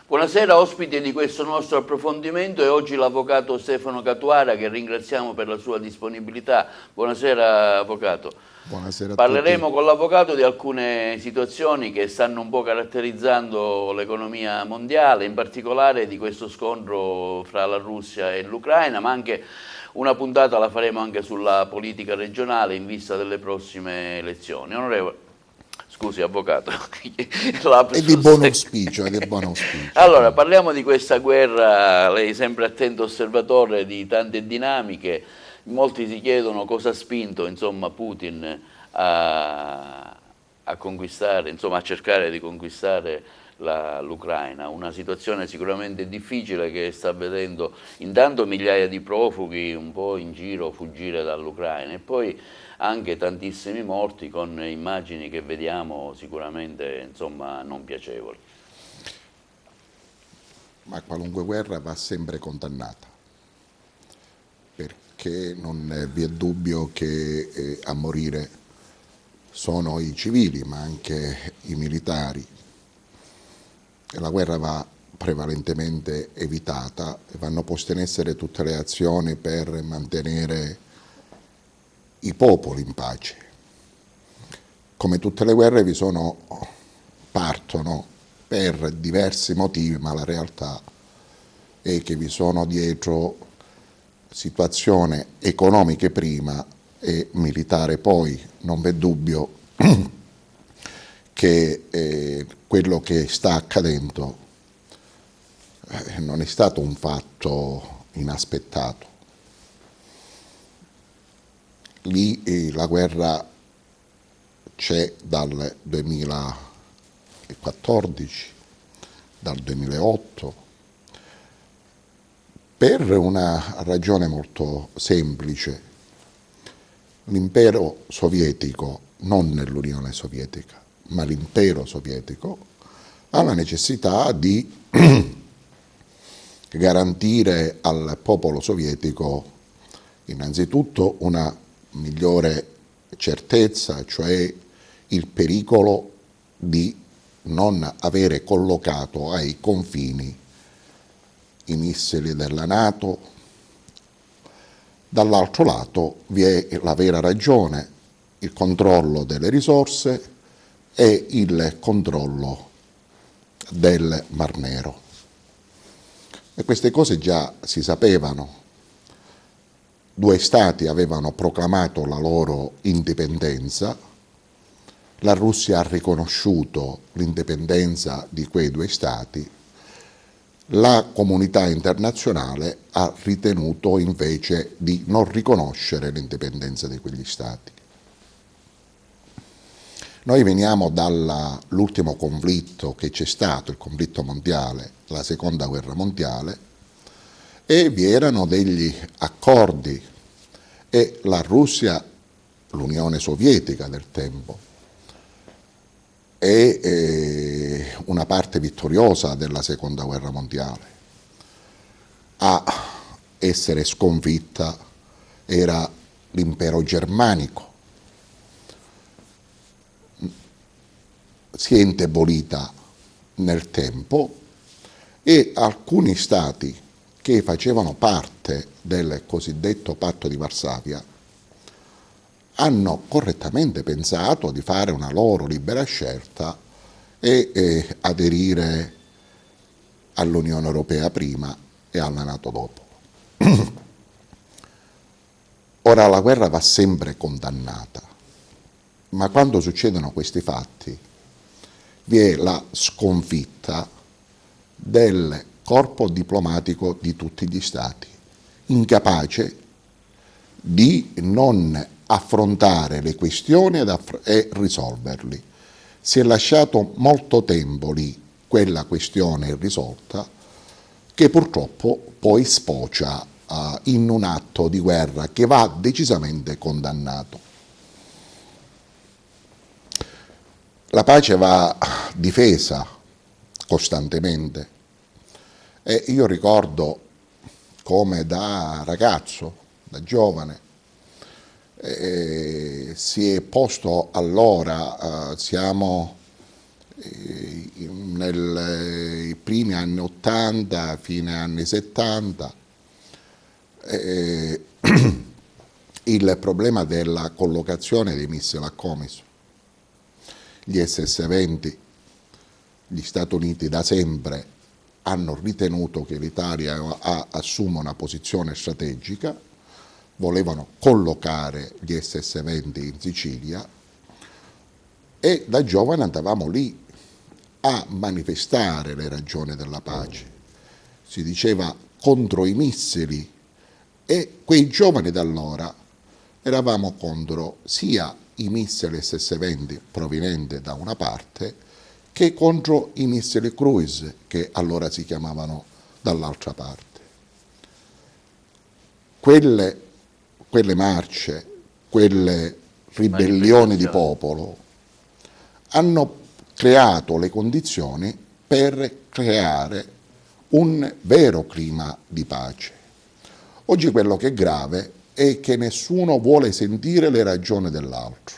Buonasera, ospite di questo nostro approfondimento è oggi l'avvocato Stefano Catuara, che ringraziamo per la sua disponibilità. Buonasera avvocato. Buonasera a Parleremo tutti. con l'avvocato di alcune situazioni che stanno un po' caratterizzando l'economia mondiale, in particolare di questo scontro fra la Russia e l'Ucraina, ma anche una puntata la faremo anche sulla politica regionale in vista delle prossime elezioni. Onorevole. Scusi, avvocato. È di buon auspicio, è di buon auspicio. Allora, parliamo di questa guerra, lei sempre attento osservatore di tante dinamiche, molti si chiedono cosa ha spinto, insomma, Putin a conquistare, insomma, a cercare di conquistare l'Ucraina, una situazione sicuramente difficile che sta vedendo intanto migliaia di profughi un po' in giro fuggire dall'Ucraina e poi anche tantissimi morti con immagini che vediamo sicuramente, insomma, non piacevoli. Ma qualunque guerra va sempre condannata, perché non vi è dubbio che a morire sono i civili, ma anche i militari. E la guerra va prevalentemente evitata e vanno poste in essere tutte le azioni per mantenere i popoli in pace. Come tutte le guerre partono per diversi motivi, ma la realtà è che vi sono dietro situazioni economiche prima e militare poi. Non v'è dubbio che quello che sta accadendo non è stato un fatto inaspettato. Lì la guerra c'è dal 2014, dal 2008, per una ragione molto semplice. L'impero sovietico, non nell'Unione Sovietica, ma l'impero sovietico, ha la necessità di garantire al popolo sovietico innanzitutto una migliore certezza, cioè il pericolo di non avere collocato ai confini i missili della NATO. Dall'altro lato vi è la vera ragione, il controllo delle risorse e il controllo del Mar Nero. E queste cose già si sapevano. Due stati avevano proclamato la loro indipendenza, la Russia ha riconosciuto l'indipendenza di quei due stati, la comunità internazionale ha ritenuto invece di non riconoscere l'indipendenza di quegli stati. Noi veniamo dall'ultimo conflitto che c'è stato, il conflitto mondiale, la seconda guerra mondiale, e vi erano degli accordi e la Russia, l'Unione Sovietica del tempo, è una parte vittoriosa della seconda guerra mondiale. A essere sconfitta era l'impero germanico. Si è indebolita nel tempo e alcuni stati che facevano parte del cosiddetto patto di Varsavia hanno correttamente pensato di fare una loro libera scelta e aderire all'Unione Europea prima e alla NATO dopo. Ora la guerra va sempre condannata, ma quando succedono questi fatti vi è la sconfitta del corpo diplomatico di tutti gli stati, incapace di non affrontare le questioni e risolverli. Si è lasciato molto tempo lì quella questione irrisolta che purtroppo poi sfocia in un atto di guerra che va decisamente condannato. La pace va difesa costantemente e io ricordo come da ragazzo, da giovane, si è posto allora, siamo nei primi anni 80, fine anni 70, il problema della collocazione dei missili a Comiso. Gli SS-20, gli Stati Uniti da sempre hanno ritenuto che l'Italia assuma una posizione strategica, volevano collocare gli SS-20 in Sicilia e da giovane andavamo lì a manifestare le ragioni della pace. Si diceva contro i missili e quei giovani da allora eravamo contro sia i missili SS-20 provenienti da una parte che contro i missili cruise che allora si chiamavano dall'altra parte. Quelle marce, quelle ribellioni di popolo hanno creato le condizioni per creare un vero clima di pace. Oggi quello che è grave è che nessuno vuole sentire le ragioni dell'altro.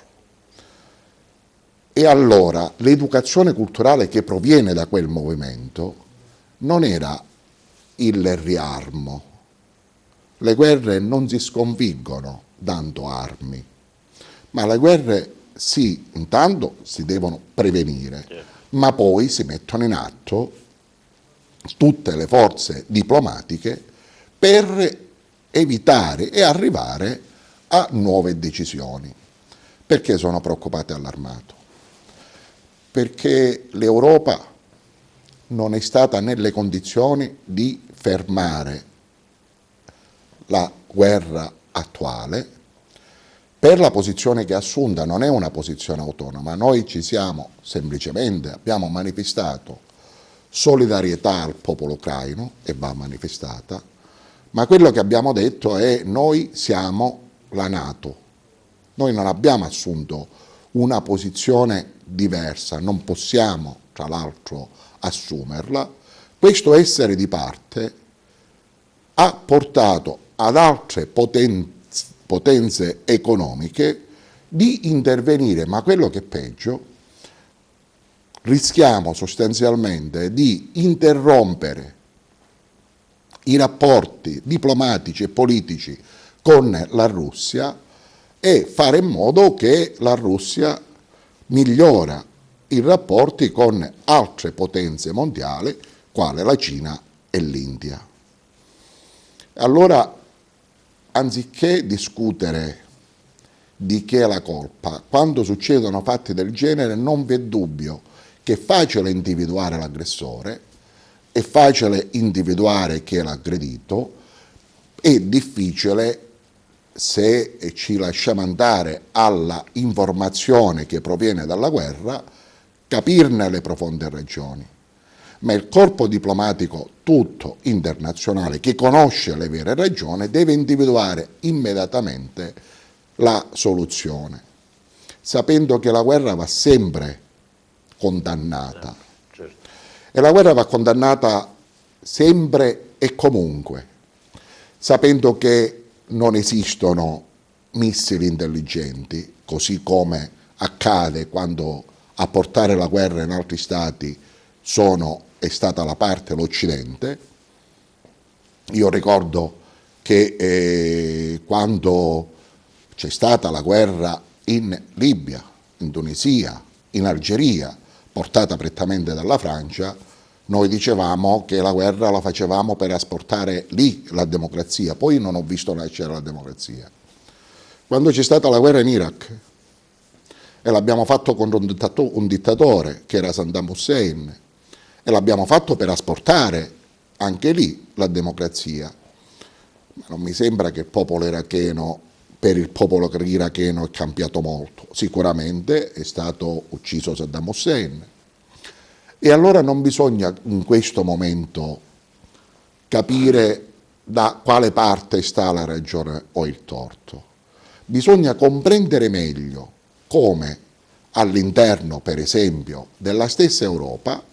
E allora l'educazione culturale che proviene da quel movimento non era il riarmo. Le guerre non si sconfiggono dando armi, ma le guerre sì, intanto si devono prevenire, ma poi si mettono in atto tutte le forze diplomatiche per evitare e arrivare a nuove decisioni. Perché sono preoccupato e allarmato? Perché l'Europa non è stata nelle condizioni di fermare la guerra attuale per la posizione che ha assunta. Non è una posizione autonoma, noi ci siamo semplicemente, abbiamo manifestato solidarietà al popolo ucraino e va manifestata, ma quello che abbiamo detto è noi siamo la NATO, noi non abbiamo assunto una posizione diversa, non possiamo tra l'altro assumerla. Questo essere di parte ha portato ad altre potenze economiche di intervenire, ma quello che è peggio, rischiamo sostanzialmente di interrompere i rapporti diplomatici e politici con la Russia e fare in modo che la Russia migliora i rapporti con altre potenze mondiali, quale la Cina e l'India. Allora, anziché discutere di chi è la colpa, quando succedono fatti del genere non vi è dubbio che è facile individuare l'aggressore, è facile individuare chi è l'aggredito, è difficile, se ci lasciamo andare alla informazione che proviene dalla guerra, capirne le profonde ragioni. Ma il corpo diplomatico tutto internazionale che conosce le vere ragioni deve individuare immediatamente la soluzione, sapendo che la guerra va sempre condannata. Certo. E la guerra va condannata sempre e comunque, sapendo che non esistono missili intelligenti, così come accade quando a portare la guerra in altri stati è stata la parte l'Occidente. Io ricordo che quando c'è stata la guerra in Libia, in Tunisia, in Algeria, portata prettamente dalla Francia, noi dicevamo che la guerra la facevamo per asportare lì la democrazia, poi non ho visto nascere la democrazia. Quando c'è stata la guerra in Iraq, e l'abbiamo fatto contro un dittatore che era Saddam Hussein, e l'abbiamo fatto per asportare anche lì la democrazia. Ma non mi sembra che il popolo iracheno, per il popolo iracheno è cambiato molto. Sicuramente è stato ucciso Saddam Hussein. E allora non bisogna in questo momento capire da quale parte sta la ragione o il torto. Bisogna comprendere meglio come all'interno, per esempio, della stessa Europa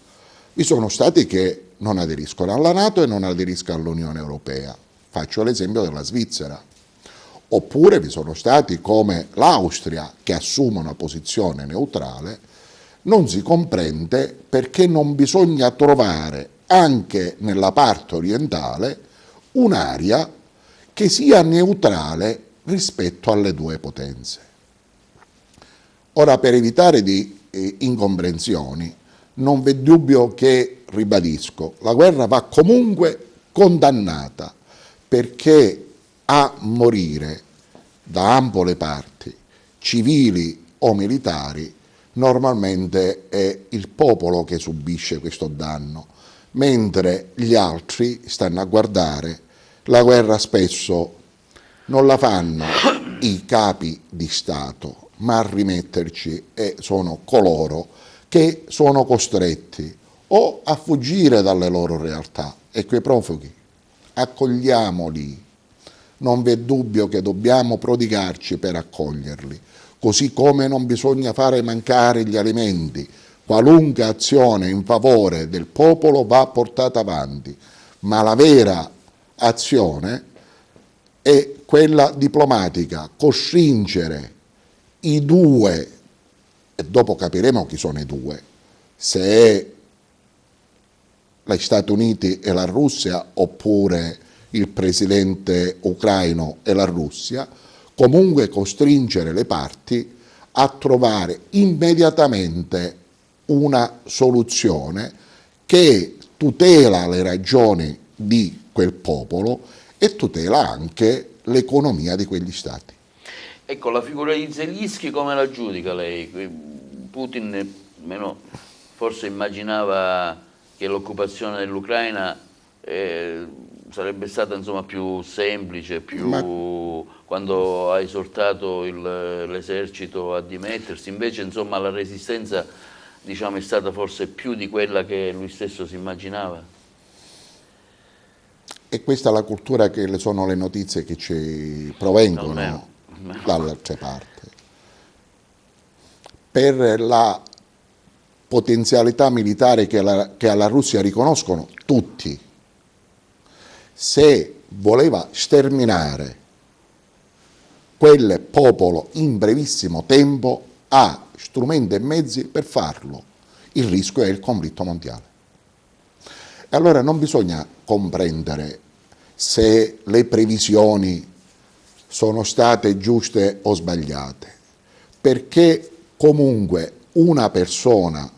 vi sono stati che non aderiscono alla NATO e non aderiscono all'Unione Europea. Faccio l'esempio della Svizzera. Oppure vi sono stati come l'Austria che assume una posizione neutrale non si comprende perché non bisogna trovare anche nella parte orientale un'area che sia neutrale rispetto alle due potenze. Ora, per evitare di incomprensioni, non v'è dubbio che, ribadisco, la guerra va comunque condannata, perché a morire da ambo le parti, civili o militari, normalmente è il popolo che subisce questo danno, mentre gli altri stanno a guardare. La guerra spesso non la fanno i capi di Stato, ma a rimetterci sono coloro che sono costretti o a fuggire dalle loro realtà. E quei profughi, accogliamoli, non v'è dubbio che dobbiamo prodigarci per accoglierli, così come non bisogna fare mancare gli alimenti. Qualunque azione in favore del popolo va portata avanti, ma la vera azione è quella diplomatica, costringere i due, e dopo capiremo chi sono i due, se è gli Stati Uniti e la Russia oppure il presidente ucraino e la Russia, comunque costringere le parti a trovare immediatamente una soluzione che tutela le ragioni di quel popolo e tutela anche l'economia di quegli stati. Ecco, la figura di Zelensky come la giudica lei? Putin almeno forse immaginava che l'occupazione dell'Ucraina sarebbe stata insomma più semplice, quando ha esortato l'esercito a dimettersi, invece insomma la resistenza, diciamo, è stata forse più di quella che lui stesso si immaginava. E questa è la cultura che sono le notizie che ci provengono dalle altre parti. Per la potenzialità militare che alla Russia riconoscono tutti, se voleva sterminare quel popolo in brevissimo tempo, ha strumenti e mezzi per farlo. Il rischio è il conflitto mondiale. E allora non bisogna comprendere se le previsioni sono state giuste o sbagliate, perché comunque una persona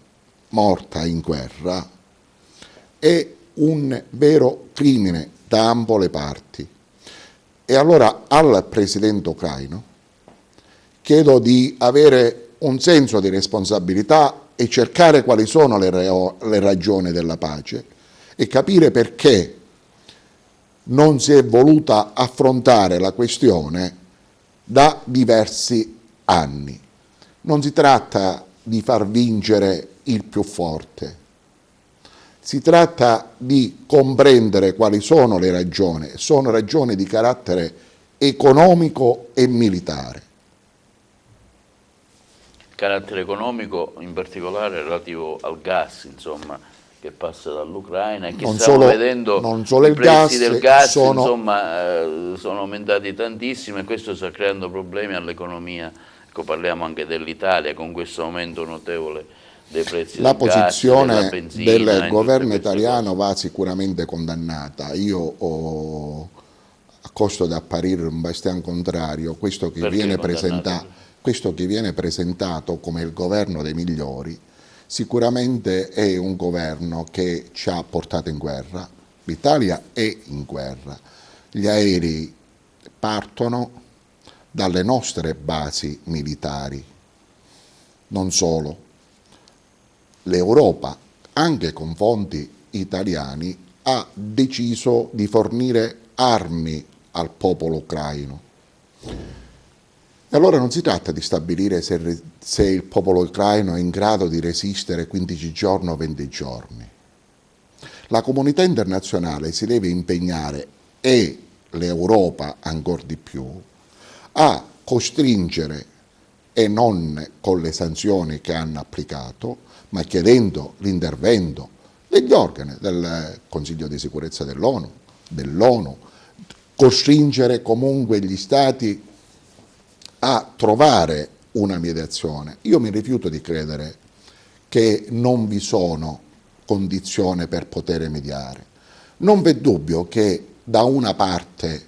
morta in guerra è un vero crimine da ambo le parti. E allora al presidente ucraino chiedo di avere un senso di responsabilità e cercare quali sono le ragioni della pace e capire perché non si è voluta affrontare la questione da diversi anni. Non si tratta di far vincere il più forte, si tratta di comprendere quali sono le ragioni, sono ragioni di carattere economico e militare. Carattere economico in particolare relativo al gas, insomma, che passa dall'Ucraina e che stiamo vedendo i prezzi del gas insomma, sono aumentati tantissimo e questo sta creando problemi all'economia. Ecco, parliamo anche dell'Italia con questo aumento notevole dei prezzi del gas, della benzina. La posizione del governo italiano va sicuramente condannata. Io a costo di apparire un bastian contrario, questo che viene presentato come il governo dei migliori sicuramente è un governo che ci ha portato in guerra. L'Italia è in guerra. Gli aerei partono dalle nostre basi militari. Non solo. L'Europa, anche con fondi italiani, ha deciso di fornire armi al popolo ucraino. E allora non si tratta di stabilire se il popolo ucraino è in grado di resistere 15 giorni o 20 giorni. La comunità internazionale si deve impegnare, e l'Europa ancor di più, a costringere, e non con le sanzioni che hanno applicato, ma chiedendo l'intervento degli organi del Consiglio di sicurezza dell'ONU, costringere comunque gli Stati a trovare una mediazione. Io mi rifiuto di credere che non vi sono condizioni per poter mediare. Non v'è dubbio che da una parte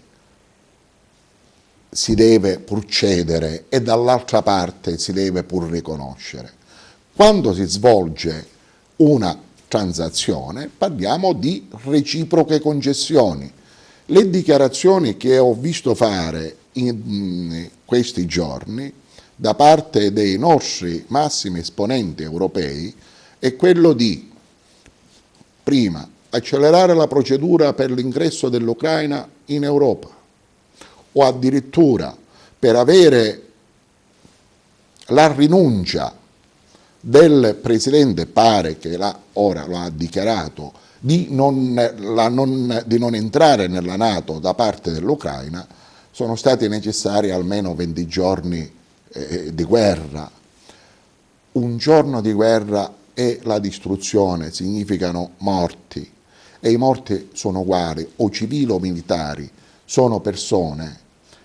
si deve pur cedere e dall'altra parte si deve pur riconoscere. Quando si svolge una transazione parliamo di reciproche concessioni. Le dichiarazioni che ho visto fare in questi giorni da parte dei nostri massimi esponenti europei è quello di, prima, accelerare la procedura per l'ingresso dell'Ucraina in Europa, o addirittura per avere la rinuncia del Presidente, pare che ora lo ha dichiarato, di non entrare nella NATO da parte dell'Ucraina. Sono stati necessari almeno 20 giorni di guerra. Un giorno di guerra e la distruzione significano morti, e i morti sono uguali, o civili o militari, sono persone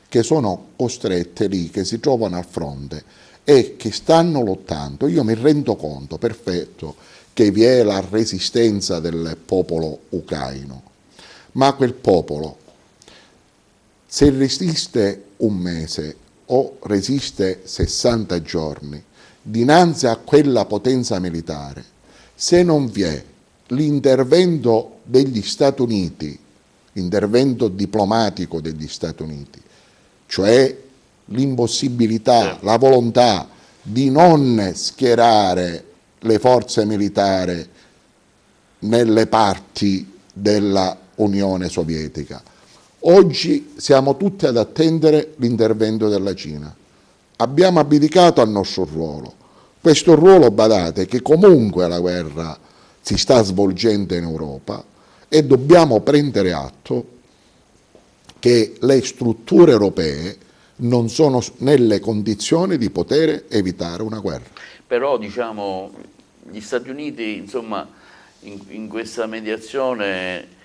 che sono costrette lì, che si trovano al fronte e che stanno lottando. Io mi rendo conto perfetto che vi è la resistenza del popolo ucraino, ma quel popolo, se resiste un mese o resiste 60 giorni dinanzi a quella potenza militare, se non vi è l'intervento degli Stati Uniti, l'intervento diplomatico degli Stati Uniti, cioè l'impossibilità, la volontà di non schierare le forze militari nelle parti della Unione Sovietica. Oggi siamo tutti ad attendere l'intervento della Cina. Abbiamo abdicato al nostro ruolo. Questo ruolo, badate, che comunque la guerra si sta svolgendo in Europa, e dobbiamo prendere atto che le strutture europee non sono nelle condizioni di poter evitare una guerra. Però diciamo gli Stati Uniti, insomma, in questa mediazione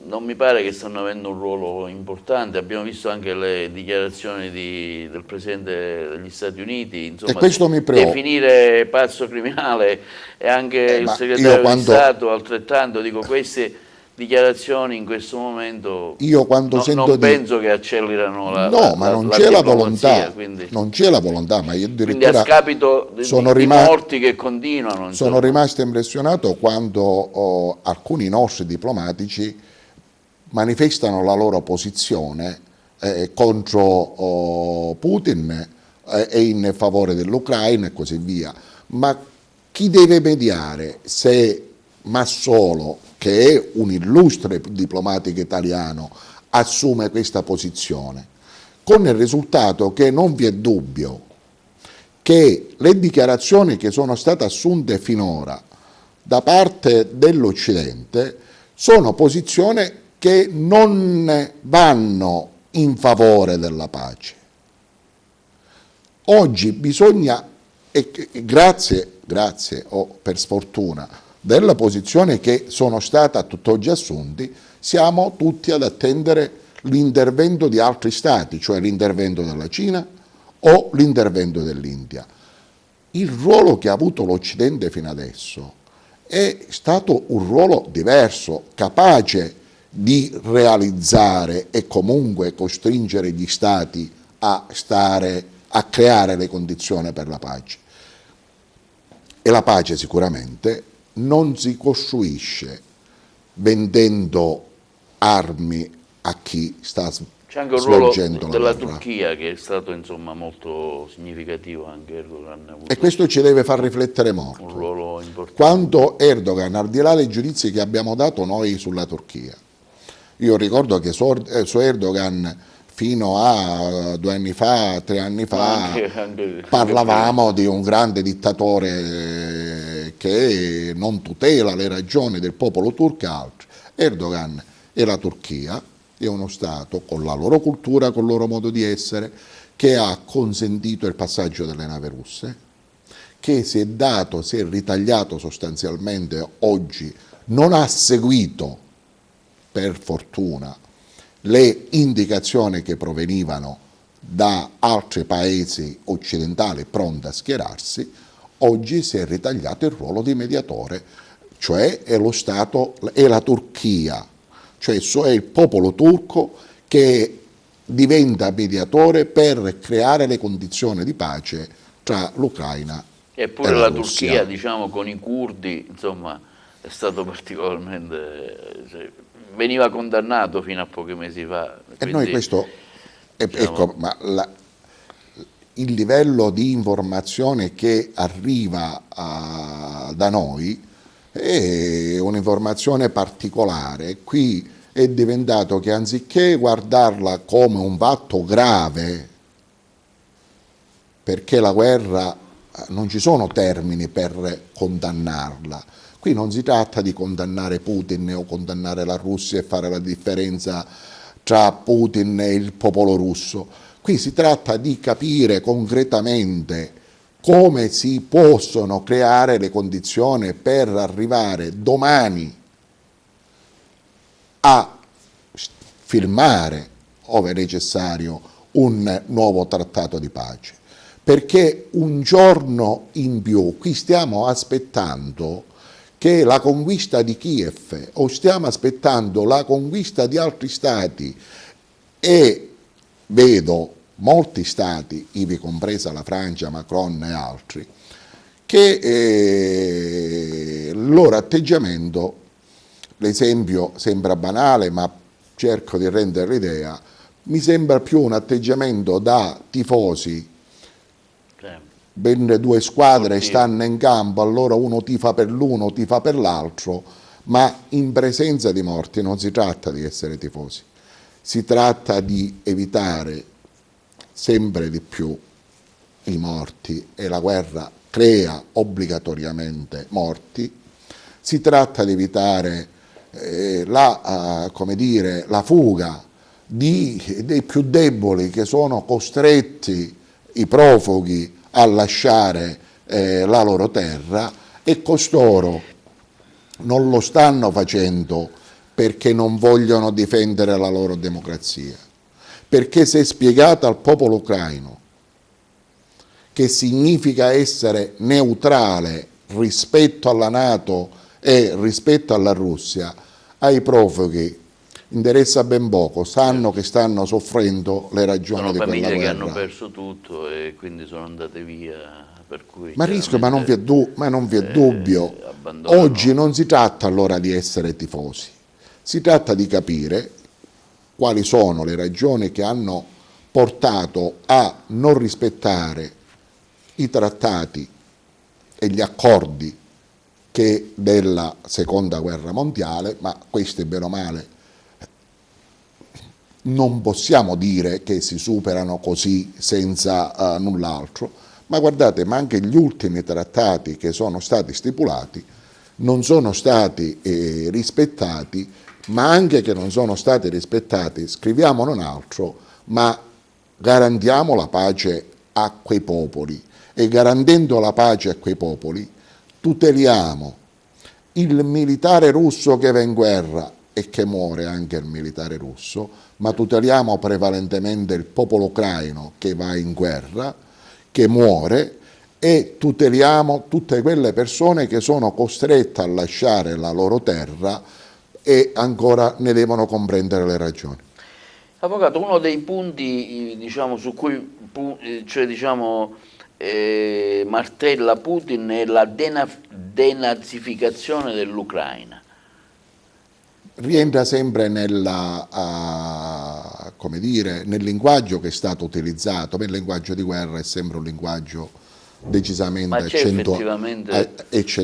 non mi pare che stanno avendo un ruolo importante. Abbiamo visto anche le dichiarazioni del Presidente degli Stati Uniti, insomma, e questo mi preoccupa. Definire pazzo criminale, e anche il segretario di Stato altrettanto. Dico, queste dichiarazioni in questo momento non penso che accelerano ma non c'è la volontà, non c'è la volontà, ma io quindi a scapito di morti che continuano. Sono rimasto impressionato quando alcuni nostri diplomatici manifestano la loro posizione contro Putin e in favore dell'Ucraina e così via. Ma chi deve mediare se Massolo, che è un illustre diplomatico italiano, assume questa posizione? Con il risultato che non vi è dubbio che le dichiarazioni che sono state assunte finora da parte dell'Occidente sono posizioni che non vanno in favore della pace. Oggi bisogna, e grazie o per sfortuna della posizione che sono state a tutt'oggi assunti, siamo tutti ad attendere l'intervento di altri stati, cioè l'intervento della Cina o l'intervento dell'India. Il ruolo che ha avuto l'Occidente fino adesso è stato un ruolo diverso, capace di realizzare e comunque costringere gli stati a creare le condizioni per la pace. E la pace sicuramente non si costruisce vendendo armi a chi sta C'è anche un ruolo della Turchia che è stato insomma molto significativo, anche Erdogan. E questo ci deve far riflettere molto. Un ruolo importante. Quando Erdogan, al di là dei giudizi che abbiamo dato noi sulla Turchia, io ricordo che su Erdogan fino a 2 anni fa, 3 anni fa, parlavamo di un grande dittatore che non tutela le ragioni del popolo turco e altri. Erdogan e la Turchia è uno Stato con la loro cultura, con il loro modo di essere, che ha consentito il passaggio delle navi russe, che si è ritagliato sostanzialmente oggi, non ha seguito, per fortuna, le indicazioni che provenivano da altri paesi occidentali pronti a schierarsi. oggi si è ritagliato il ruolo di mediatore, cioè è lo Stato, è la Turchia, cioè è il popolo turco che diventa mediatore per creare le condizioni di pace tra l'Ucraina e Eppure la la Russia. Turchia, diciamo, con i curdi, insomma, è stato particolarmente, cioè, veniva condannato fino a pochi mesi fa. E noi Quindi, questo, diciamo, ecco, ma il livello di informazione che arriva da noi è un'informazione particolare. Qui è diventato che anziché guardarla come un fatto grave, perché la guerra non ci sono termini per condannarla, qui non si tratta di condannare Putin o condannare la Russia e fare la differenza tra Putin e il popolo russo, qui si tratta di capire concretamente come si possono creare le condizioni per arrivare domani a firmare, ove necessario, un nuovo trattato di pace. Perché un giorno in più, qui stiamo aspettando che la conquista di Kiev o stiamo aspettando la conquista di altri stati e vedo molti stati, ivi compresa la Francia, Macron e altri, che il loro atteggiamento, l'esempio sembra banale ma cerco di rendere l'idea, mi sembra più un atteggiamento da tifosi. Ben due squadre stanno in campo, allora uno tifa per l'uno, tifa per l'altro, ma in presenza di morti non si tratta di essere tifosi, si tratta di evitare sempre di più i morti e la guerra crea obbligatoriamente morti, si tratta di evitare come dire, la fuga dei più deboli che sono costretti, i profughi, a lasciare la loro terra e costoro non lo stanno facendo perché non vogliono difendere la loro democrazia, perché se spiegata al popolo ucraino che significa essere neutrale rispetto alla NATO e rispetto alla Russia, ai profughi interessa ben poco, sanno che stanno soffrendo le ragioni di quella guerra. Sono famiglie che hanno perso tutto e quindi sono andate via, per cui ma non vi è dubbio, abbandonano. Oggi non si tratta allora di essere tifosi, si tratta di capire quali sono le ragioni che hanno portato a non rispettare i trattati e gli accordi della seconda guerra mondiale, ma questi bene o male non possiamo dire che si superano così senza null'altro, ma guardate, ma anche gli ultimi trattati che sono stati stipulati non sono stati rispettati, ma anche che non sono stati rispettati, scriviamo non altro, ma garantiamo la pace a quei popoli e garantendo la pace a quei popoli tuteliamo il militare russo che va in guerra e che muore anche il militare russo, ma tuteliamo prevalentemente il popolo ucraino che va in guerra, che muore, e tuteliamo tutte quelle persone che sono costrette a lasciare la loro terra e ancora ne devono comprendere le ragioni. Avvocato, uno dei punti, diciamo, su cui martella Putin è la denazificazione dell'Ucraina. Rientra sempre come dire, nel linguaggio che è stato utilizzato, ma il linguaggio di guerra è sempre un linguaggio decisamente Ma c'è effettivamente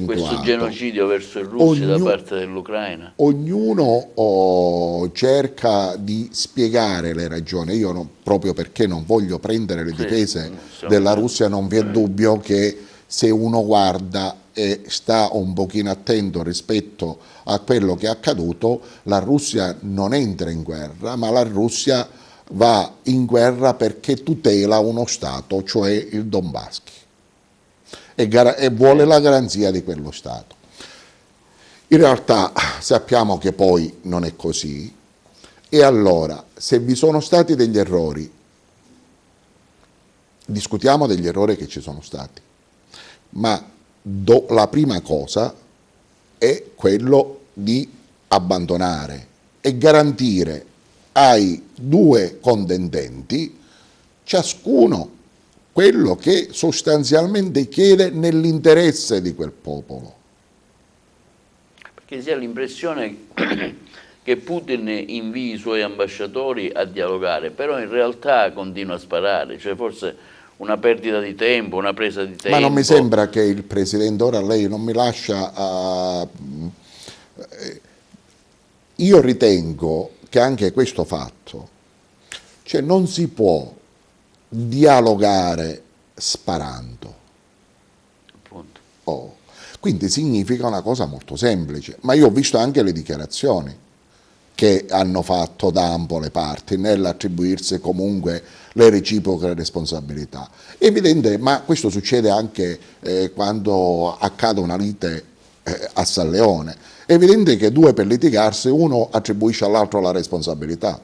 questo genocidio verso i russi da parte dell'Ucraina? Ognuno cerca di spiegare le ragioni, io proprio perché non voglio prendere le difese della Russia, non vi è dubbio che se uno guarda e sta un pochino attento rispetto a quello che è accaduto, la Russia non entra in guerra, ma la Russia va in guerra perché tutela uno Stato, cioè il Donbass, e vuole la garanzia di quello Stato. In realtà sappiamo che poi non è così, e allora se vi sono stati degli errori, discutiamo degli errori che ci sono stati. ma la prima cosa è quello di abbandonare e garantire ai due contendenti ciascuno quello che sostanzialmente chiede nell'interesse di quel popolo. Perché si ha l'impressione che Putin invii i suoi ambasciatori a dialogare, però in realtà continua a sparare, cioè forse una perdita di tempo, una presa di tempo. Ma non mi sembra che il Presidente, ora lei non mi lascia... io ritengo che anche questo fatto, cioè non si può dialogare sparando. Appunto. Oh. Quindi significa una cosa molto semplice, ma io ho visto anche le dichiarazioni che hanno fatto da ambo le parti nell'attribuirsi comunque le reciproche responsabilità. È evidente, ma questo succede anche quando accade una lite a San Leone. È evidente che due per litigarsi uno attribuisce all'altro la responsabilità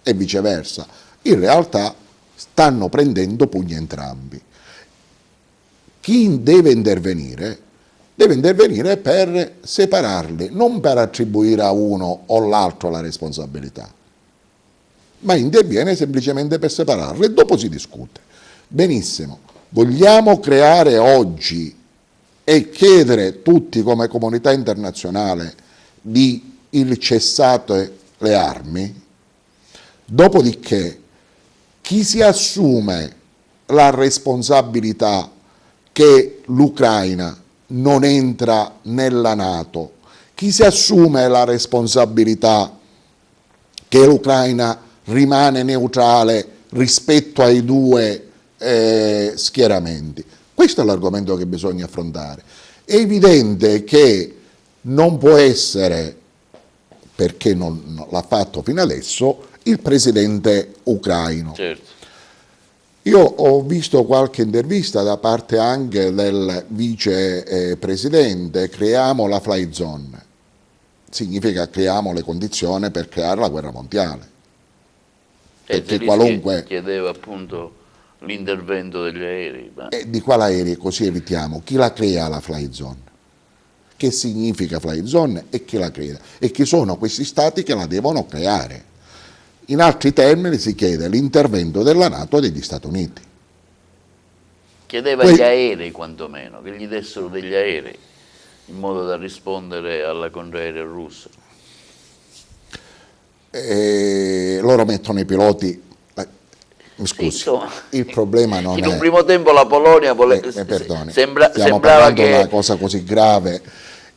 e viceversa. In realtà stanno prendendo pugni entrambi. Chi deve intervenire per separarli, non per attribuire a uno o l'altro la responsabilità, ma interviene semplicemente per separarli e dopo si discute. Benissimo, vogliamo creare oggi e chiedere tutti come comunità internazionale di il cessate le armi, dopodiché chi si assume la responsabilità che l'Ucraina non entra nella NATO? Chi si assume la responsabilità che l'Ucraina rimane neutrale rispetto ai due schieramenti? Questo è l'argomento che bisogna affrontare. È evidente che non può essere, perché non l'ha fatto fino adesso, il presidente ucraino. Certo. Io ho visto qualche intervista da parte anche del vicepresidente, creiamo la fly zone, significa creiamo le condizioni per creare la guerra mondiale. Perché qualunque... chiedeva appunto l'intervento degli aerei. Ma... di quali aerei, così evitiamo. Chi la crea la fly zone? Che significa fly zone e chi la crea? E chi sono questi stati che la devono creare? In altri termini si chiede l'intervento della NATO e degli Stati Uniti. Chiedeva gli aerei quantomeno, che gli dessero degli aerei, in modo da rispondere alla contraerea russa. Loro mettono i piloti... Scusi, sì, il problema non è... In un primo tempo la Polonia perdoni, sembrava parlando che... di una cosa così grave.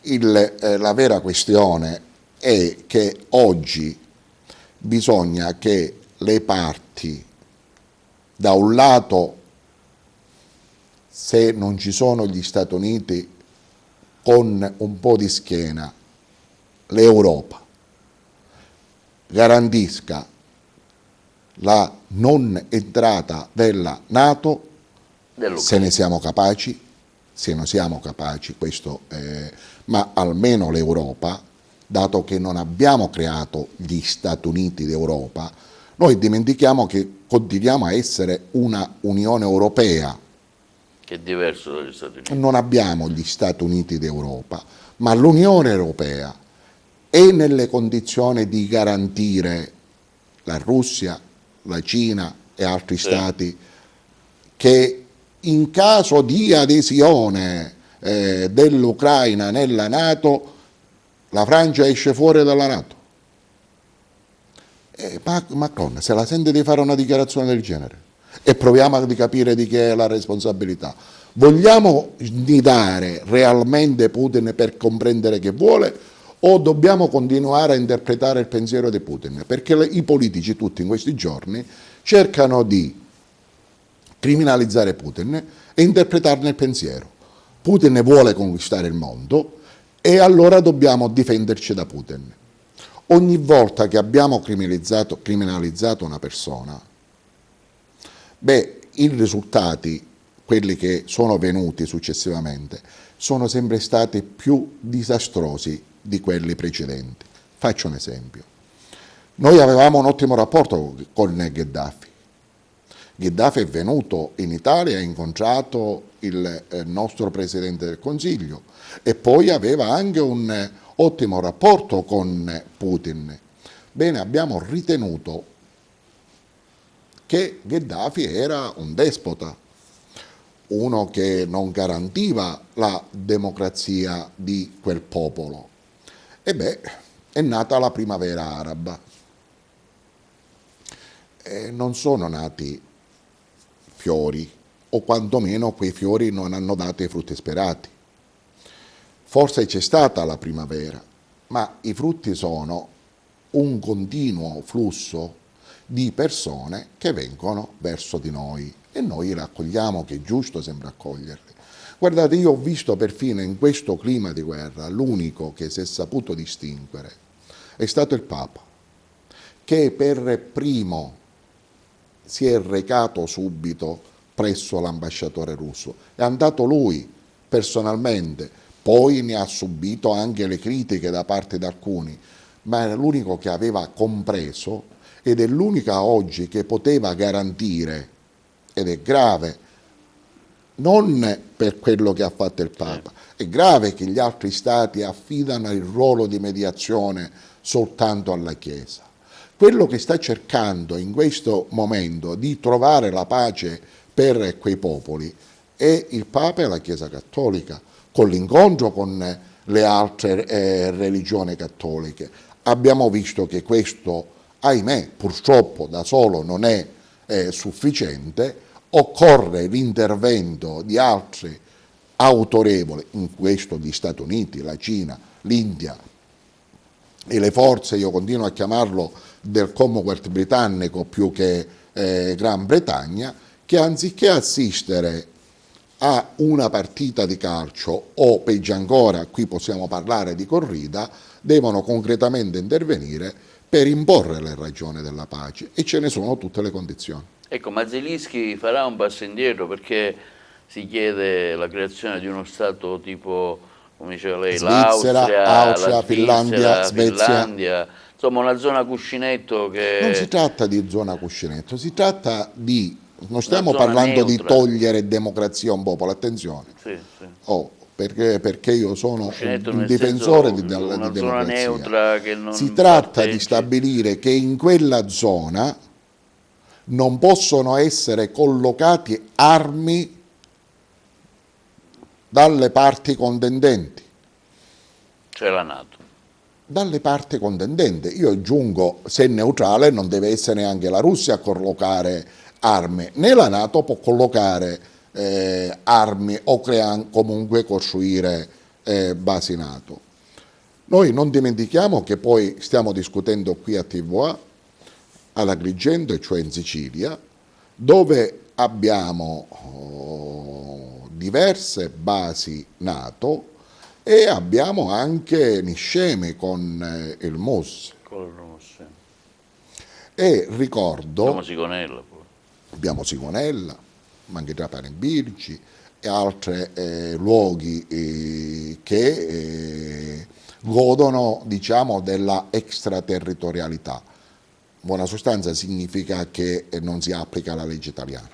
La vera questione è che oggi bisogna che le parti, da un lato, se non ci sono gli Stati Uniti, con un po' di schiena, l'Europa garantisca la non entrata della NATO, se ne siamo capaci, ma almeno l'Europa, dato che non abbiamo creato gli Stati Uniti d'Europa, noi dimentichiamo che continuiamo a essere una Unione Europea. Che è diverso dagli Stati Uniti. Non abbiamo gli Stati Uniti d'Europa, ma l'Unione Europea è nelle condizioni di garantire la Russia, la Cina e altri stati che in caso di adesione dell'Ucraina nella NATO, la Francia esce fuori dalla NATO. Macron se la sente di fare una dichiarazione del genere e proviamo a capire di chi è la responsabilità. Vogliamo guidare realmente Putin per comprendere che vuole o dobbiamo continuare a interpretare il pensiero di Putin? Perché i politici tutti in questi giorni cercano di criminalizzare Putin e interpretarne il pensiero. Putin vuole conquistare il mondo e allora dobbiamo difenderci da Putin. Ogni volta che abbiamo criminalizzato una persona, i risultati, quelli che sono venuti successivamente, sono sempre stati più disastrosi di quelli precedenti. Faccio un esempio. Noi avevamo un ottimo rapporto con Gheddafi. Gheddafi è venuto in Italia, ha incontrato il nostro Presidente del Consiglio e poi aveva anche un ottimo rapporto con Putin. Bene, abbiamo ritenuto che Gheddafi era un despota, uno che non garantiva la democrazia di quel popolo. E beh, è nata la primavera araba. E non sono nati fiori, o quantomeno quei fiori non hanno dato i frutti sperati. Forse c'è stata la primavera, ma i frutti sono un continuo flusso di persone che vengono verso di noi e noi li accogliamo, che è giusto sempre accoglierli. Guardate, io ho visto perfino in questo clima di guerra, l'unico che si è saputo distinguere è stato il Papa, che per primo si è recato subito presso l'ambasciatore russo. È andato lui personalmente, poi ne ha subito anche le critiche da parte di alcuni, ma era l'unico che aveva compreso ed è l'unica oggi che poteva garantire, ed è grave, non per quello che ha fatto il Papa, è grave che gli altri stati affidano il ruolo di mediazione soltanto alla Chiesa. Quello che sta cercando in questo momento di trovare la pace per quei popoli è il Papa e la Chiesa Cattolica, con l'incontro con le altre religioni cattoliche. Abbiamo visto che questo, ahimè, purtroppo da solo non è sufficiente, occorre l'intervento di altri autorevoli, in questo gli Stati Uniti, la Cina, l'India e le forze, io continuo a chiamarlo, del Commonwealth britannico più che Gran Bretagna, che anziché assistere a una partita di calcio o peggio ancora, qui possiamo parlare di corrida, devono concretamente intervenire per imporre le ragioni della pace e ce ne sono tutte le condizioni. Ecco, ma Zelensky farà un passo indietro perché si chiede la creazione di uno Stato tipo, come diceva lei, Svizzera, Austria, Finlandia, Svezia. Finlandia, insomma una zona cuscinetto che... Non si tratta di zona cuscinetto, si tratta di... Non stiamo zona parlando neutra. di togliere democrazia a un popolo, attenzione. Sì, sì. Perché io sono Cuscinetto un nel difensore senso, di una zona democrazia. neutra che non Si tratta di parteggi. stabilire che in quella zona non possono essere collocati armi dalle parti contendenti. C'è la NATO. Dalle parti contendenti. Io aggiungo, se neutrale non deve essere neanche la Russia a collocare armi, né la NATO può collocare armi o comunque costruire basi NATO. Noi non dimentichiamo che poi stiamo discutendo qui a TVA, ad Agrigento, e cioè in Sicilia, dove abbiamo diverse basi NATO e abbiamo anche Niscemi con il MUS. E ricordo... Abbiamo Sigonella poi. Abbiamo Sigonella, ma anche Trapani Birgi e altri luoghi che godono, diciamo, della extraterritorialità. In buona sostanza significa che non si applica la legge italiana,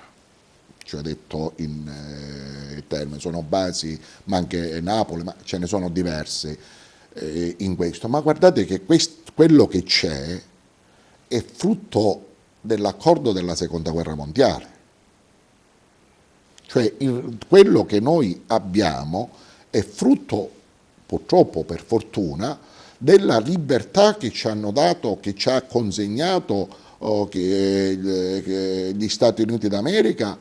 cioè detto in termini, sono basi, ma anche Napoli, ma ce ne sono diverse in questo. Ma guardate che quello che c'è è frutto dell'accordo della Seconda Guerra Mondiale. Cioè quello che noi abbiamo è frutto, purtroppo per fortuna, della libertà che ci hanno dato, che ci ha consegnato gli Stati Uniti d'America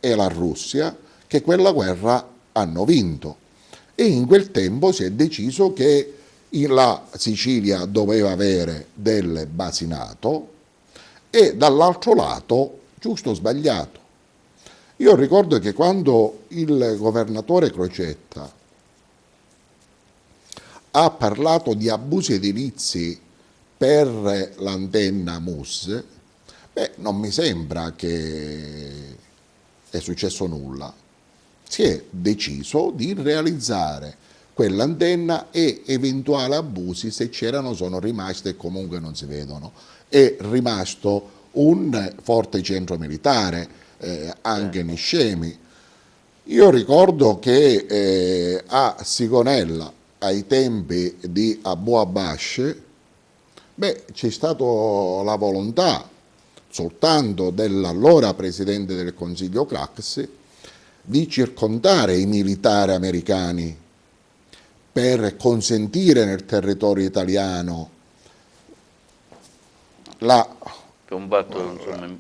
e la Russia, che quella guerra hanno vinto. E in quel tempo si è deciso che la Sicilia doveva avere delle basi NATO e dall'altro lato, giusto o sbagliato. Io ricordo che quando il governatore Crocetta ha parlato di abusi edilizi per l'antenna MUS, non mi sembra che è successo nulla. Si è deciso di realizzare quell'antenna e eventuali abusi, se c'erano, sono rimasti e comunque non si vedono. È rimasto un forte centro militare anche Niscemi. Io ricordo che a Sigonella, ai tempi di Abu Abbas, c'è stata la volontà soltanto dell'allora Presidente del Consiglio Craxi di circondare i militari americani per consentire nel territorio italiano È un fatto insomma,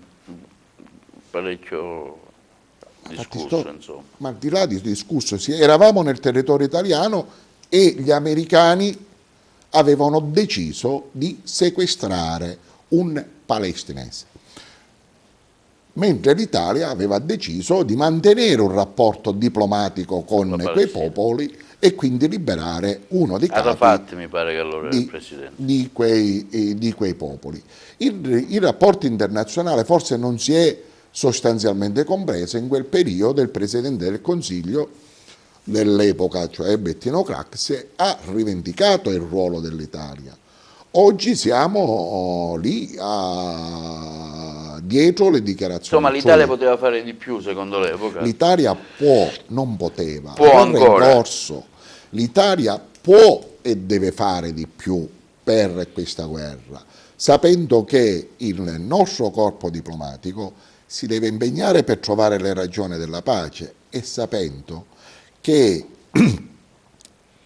parecchio discusso, insomma. Ma al di là di discusso, eravamo nel territorio italiano e gli americani avevano deciso di sequestrare un palestinese, mentre l'Italia aveva deciso di mantenere un rapporto diplomatico con quei popoli e quindi liberare uno dei capi Arafat, mi pare che allora era il presidente di quei popoli. Il rapporto internazionale forse non si è sostanzialmente compreso in quel periodo. Il Presidente del Consiglio dell'epoca, cioè Bettino Craxi, ha rivendicato il ruolo dell'Italia. Oggi siamo lì dietro le dichiarazioni. Insomma, l'Italia poteva fare di più secondo l'epoca? L'Italia non poteva. Può ancora. L'Italia può e deve fare di più per questa guerra, sapendo che il nostro corpo diplomatico si deve impegnare per trovare le ragioni della pace e sapendo che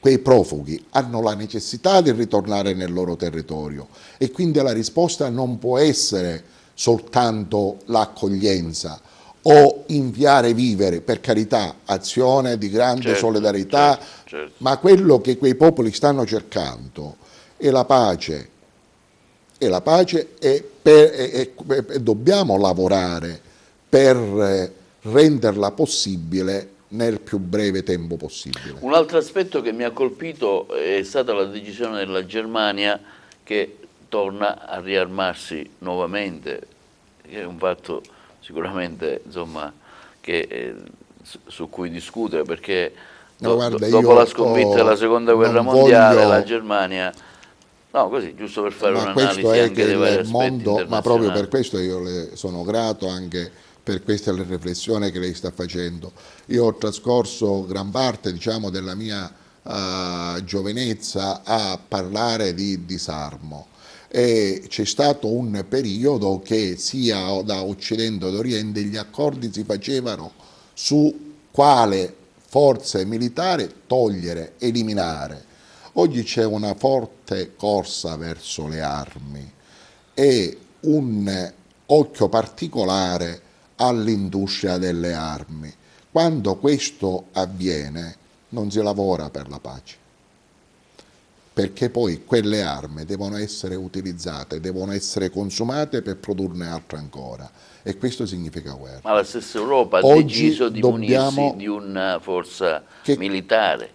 quei profughi hanno la necessità di ritornare nel loro territorio e quindi la risposta non può essere soltanto l'accoglienza o inviare vivere, per carità, azione di grande solidarietà, certo. ma quello che quei popoli stanno cercando è la pace. E la pace e dobbiamo lavorare per renderla possibile nel più breve tempo possibile. Un altro aspetto che mi ha colpito è stata la decisione della Germania che torna a riarmarsi nuovamente, che è un fatto sicuramente insomma, su cui discutere, perché dopo la sconfitta della seconda guerra mondiale la Germania... No, così, giusto per fare un'analisi anche dei vari aspetti internazionali. Ma proprio per questo io le sono grato anche per queste le riflessioni che lei sta facendo. Io ho trascorso gran parte, diciamo, della mia giovinezza a parlare di disarmo e c'è stato un periodo che sia da Occidente che Oriente gli accordi si facevano su quale forze militari togliere, eliminare. Oggi c'è una forte corsa verso le armi e un occhio particolare all'industria delle armi. Quando questo avviene non si lavora per la pace, perché poi quelle armi devono essere utilizzate, devono essere consumate per produrne altre ancora e questo significa guerra. Ma la stessa Europa ha deciso di munirsi di una forza militare.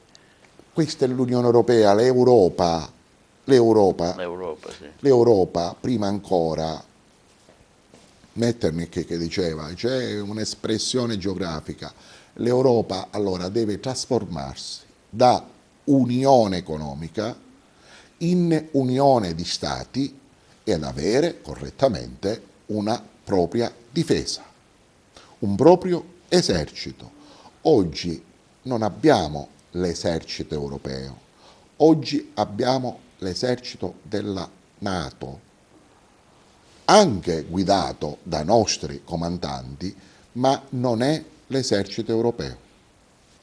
Questa è l'Unione Europea, l'Europa, prima ancora, Metternich che diceva, c'è un'espressione geografica, l'Europa allora deve trasformarsi da unione economica in unione di stati e ad avere correttamente una propria difesa, un proprio esercito. Oggi non abbiamo l'esercito europeo, oggi abbiamo l'esercito della NATO, anche guidato da nostri comandanti, ma non è l'esercito europeo.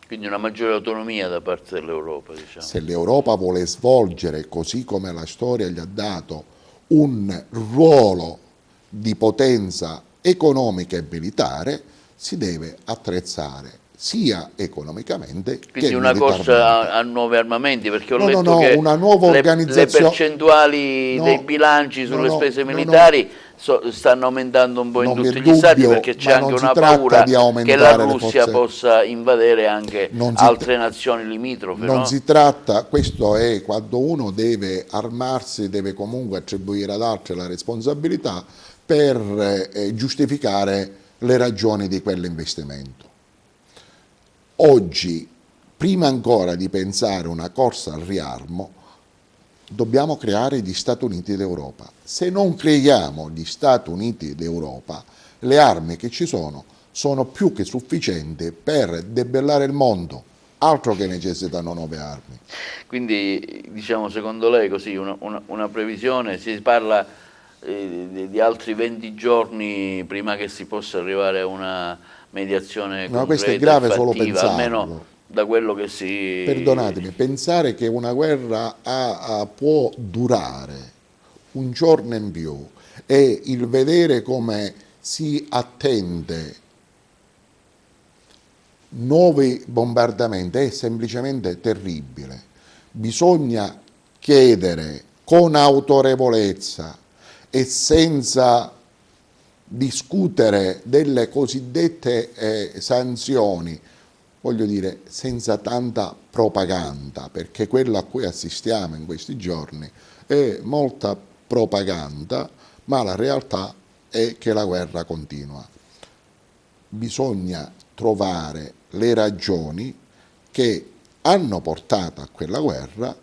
Quindi una maggiore autonomia da parte dell'Europa, diciamo. Se l'Europa vuole svolgere, così come la storia gli ha dato, un ruolo di potenza economica e militare, si deve attrezzare sia economicamente quindi che una militarmente. corsa a nuovi armamenti, perché ho letto no, che una nuova organizzazione, le percentuali dei bilanci sulle spese militari stanno aumentando un po' in tutti gli stati, perché c'è anche una paura che la Russia possa invadere anche altre nazioni limitrofe. Non si tratta, questo è quando uno deve armarsi, deve comunque attribuire ad altri la responsabilità per giustificare le ragioni di quell'investimento. Oggi, prima ancora di pensare una corsa al riarmo, dobbiamo creare gli Stati Uniti d'Europa. Se non creiamo gli Stati Uniti d'Europa, le armi che ci sono sono più che sufficienti per debellare il mondo, altro che necessitano nuove armi. Quindi, diciamo, secondo lei, così, una previsione, si parla di altri 20 giorni prima che si possa arrivare a una mediazione No, questo è concreta e grave solo fattiva, almeno pensarlo. da quello che si... Perdonatemi, pensare che una guerra può durare un giorno in più e il vedere come si attende nuovi bombardamenti è semplicemente terribile. Bisogna chiedere con autorevolezza e senza discutere delle cosiddette sanzioni, voglio dire, senza tanta propaganda, perché quello a cui assistiamo in questi giorni è molta propaganda, ma la realtà è che la guerra continua. Bisogna trovare le ragioni che hanno portato a quella guerra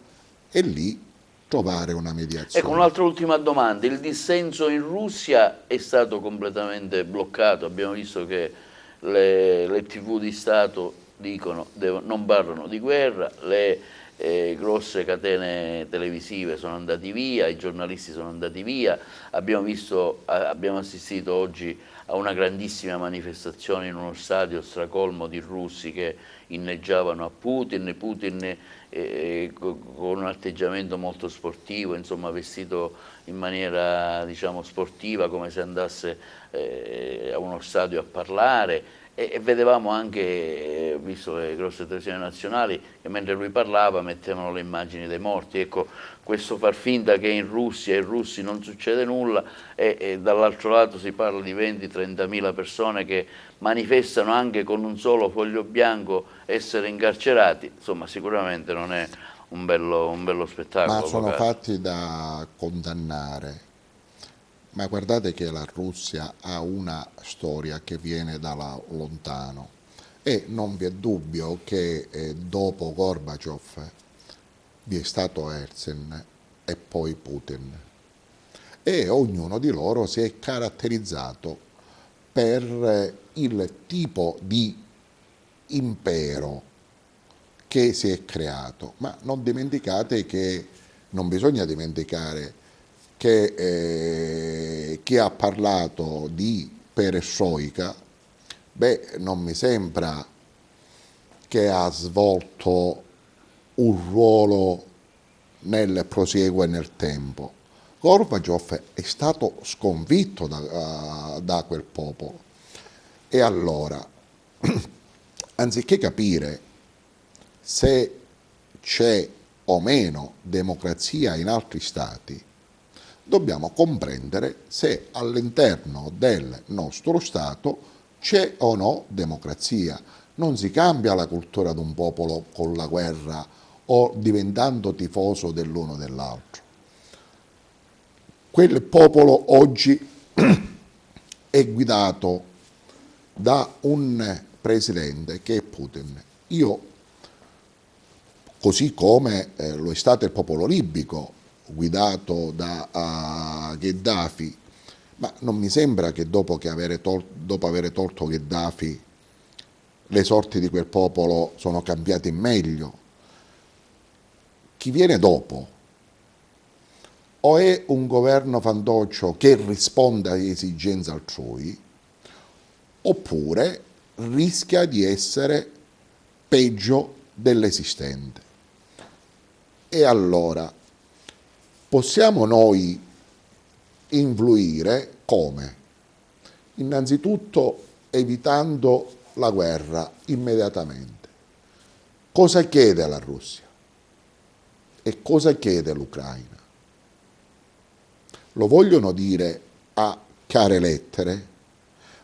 e lì trovare una Ecco, mediazione. un'altra ultima domanda. Il dissenso in Russia è stato completamente bloccato. Abbiamo visto che le TV di Stato dicono non parlano di guerra, le grosse catene televisive sono andati via, i giornalisti sono andati via. Abbiamo assistito oggi a una grandissima manifestazione in uno stadio stracolmo di russi che inneggiavano a Putin, con un atteggiamento molto sportivo, insomma vestito in maniera, diciamo, sportiva, come se andasse a uno stadio a parlare, e vedevamo anche, visto le grosse televisioni nazionali, che mentre lui parlava mettevano le immagini dei morti. Ecco, questo far finta che in Russia e ai russi non succede nulla e dall'altro lato si parla di 20-30 mila persone che manifestano anche con un solo foglio bianco essere incarcerati, insomma sicuramente non è un bello spettacolo. Ma sono avvocato. fatti da condannare. Ma guardate che la Russia ha una storia che viene da lontano e non vi è dubbio che dopo Gorbaciov vi è stato Eltsin e poi Putin e ognuno di loro si è caratterizzato per il tipo di impero che si è creato, ma non dimenticate che non bisogna dimenticare che chi ha parlato di perestroika, non mi sembra che ha svolto un ruolo nel prosieguo e nel tempo. Gorbaciov è stato sconfitto da quel popolo e allora, anziché capire se c'è o meno democrazia in altri stati, dobbiamo comprendere se all'interno del nostro Stato c'è o no democrazia. Non si cambia la cultura di un popolo con la guerra o diventando tifoso dell'uno o dell'altro. Quel popolo oggi è guidato da un presidente che è Putin. Così come lo è stato il popolo libico, guidato da Gheddafi, ma non mi sembra che dopo aver tolto Gheddafi le sorti di quel popolo sono cambiate in meglio. Chi viene dopo o è un governo fantoccio che risponde alle esigenze altrui, oppure rischia di essere peggio dell'esistente. E allora possiamo noi influire come? Innanzitutto evitando la guerra immediatamente. Cosa chiede la Russia? E cosa chiede l'Ucraina? Lo vogliono dire a chiare lettere,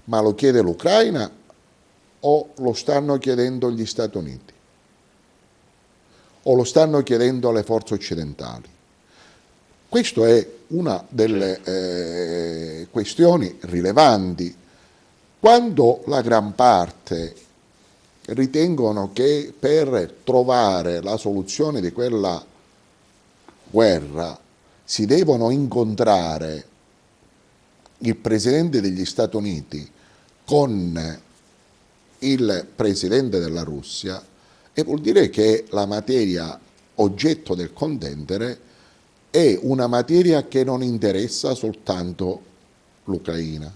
ma lo chiede l'Ucraina o lo stanno chiedendo gli Stati Uniti? O lo stanno chiedendo le forze occidentali? Questa è una delle questioni rilevanti. Quando la gran parte ritengono che per trovare la soluzione di quella guerra si devono incontrare il Presidente degli Stati Uniti con il presidente della Russia, e vuol dire che la materia oggetto del contendere è una materia che non interessa soltanto l'Ucraina.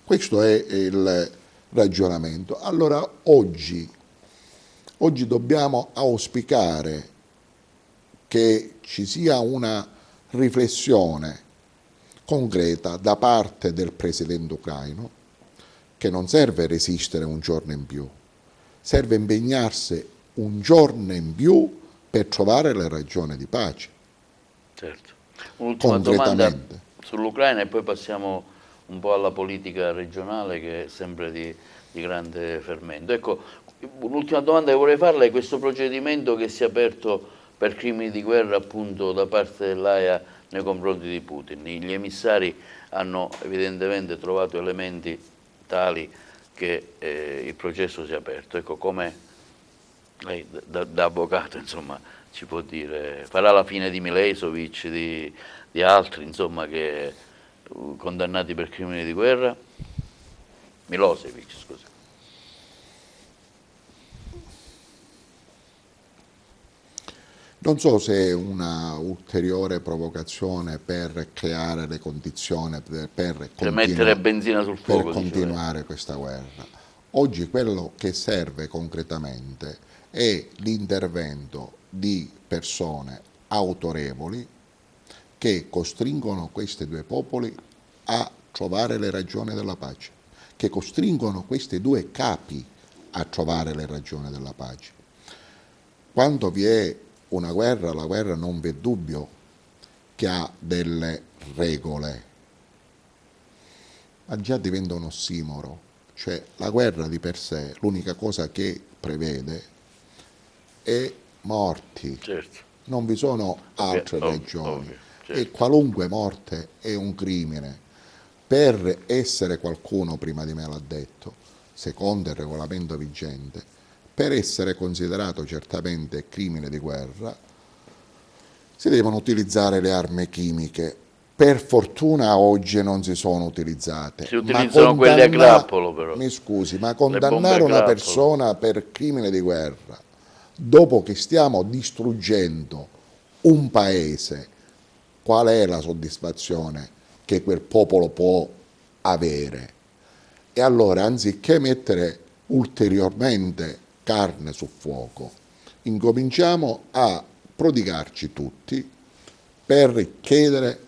Questo è il ragionamento. Allora oggi dobbiamo auspicare che ci sia una riflessione concreta da parte del presidente ucraino, che non serve resistere un giorno in più, serve impegnarsi un giorno in più per trovare le ragioni di pace. Certo. Un'ultima domanda Concretamente. sull'Ucraina e poi passiamo un po' alla politica regionale, che è sempre di grande fermento. Ecco, un'ultima domanda che vorrei farle è questo procedimento che si è aperto per crimini di guerra appunto da parte dell'AIA nei confronti di Putin. Gli emissari hanno evidentemente trovato elementi tali che il processo si è aperto. Ecco, come lei da avvocato insomma ci può dire, farà la fine di Milošević, di altri insomma che condannati per crimini di guerra? Milošević, scusa. Non so se è una ulteriore provocazione per creare le condizioni per mettere benzina sul fuoco, per continuare questa guerra. Oggi quello che serve concretamente è l'intervento di persone autorevoli che costringono questi due popoli a trovare le ragioni della pace, che costringono questi due capi a trovare le ragioni della pace. Quando vi è una guerra, la guerra non v'è dubbio che ha delle regole, ma già diventa un ossimoro, cioè la guerra di per sé, l'unica cosa che prevede è morti, certo. Non vi sono altre ragioni, certo. E qualunque morte è un crimine. Per essere qualcuno, prima di me l'ha detto, secondo il regolamento vigente, per essere considerato certamente crimine di guerra, si devono utilizzare le armi chimiche. Per fortuna oggi non si sono utilizzate. Si utilizzano quelle a grappolo però. Mi scusi, ma condannare una persona per crimine di guerra, dopo che stiamo distruggendo un paese, qual è la soddisfazione che quel popolo può avere? E allora, anziché mettere ulteriormente carne sul fuoco, incominciamo a prodigarci tutti per chiedere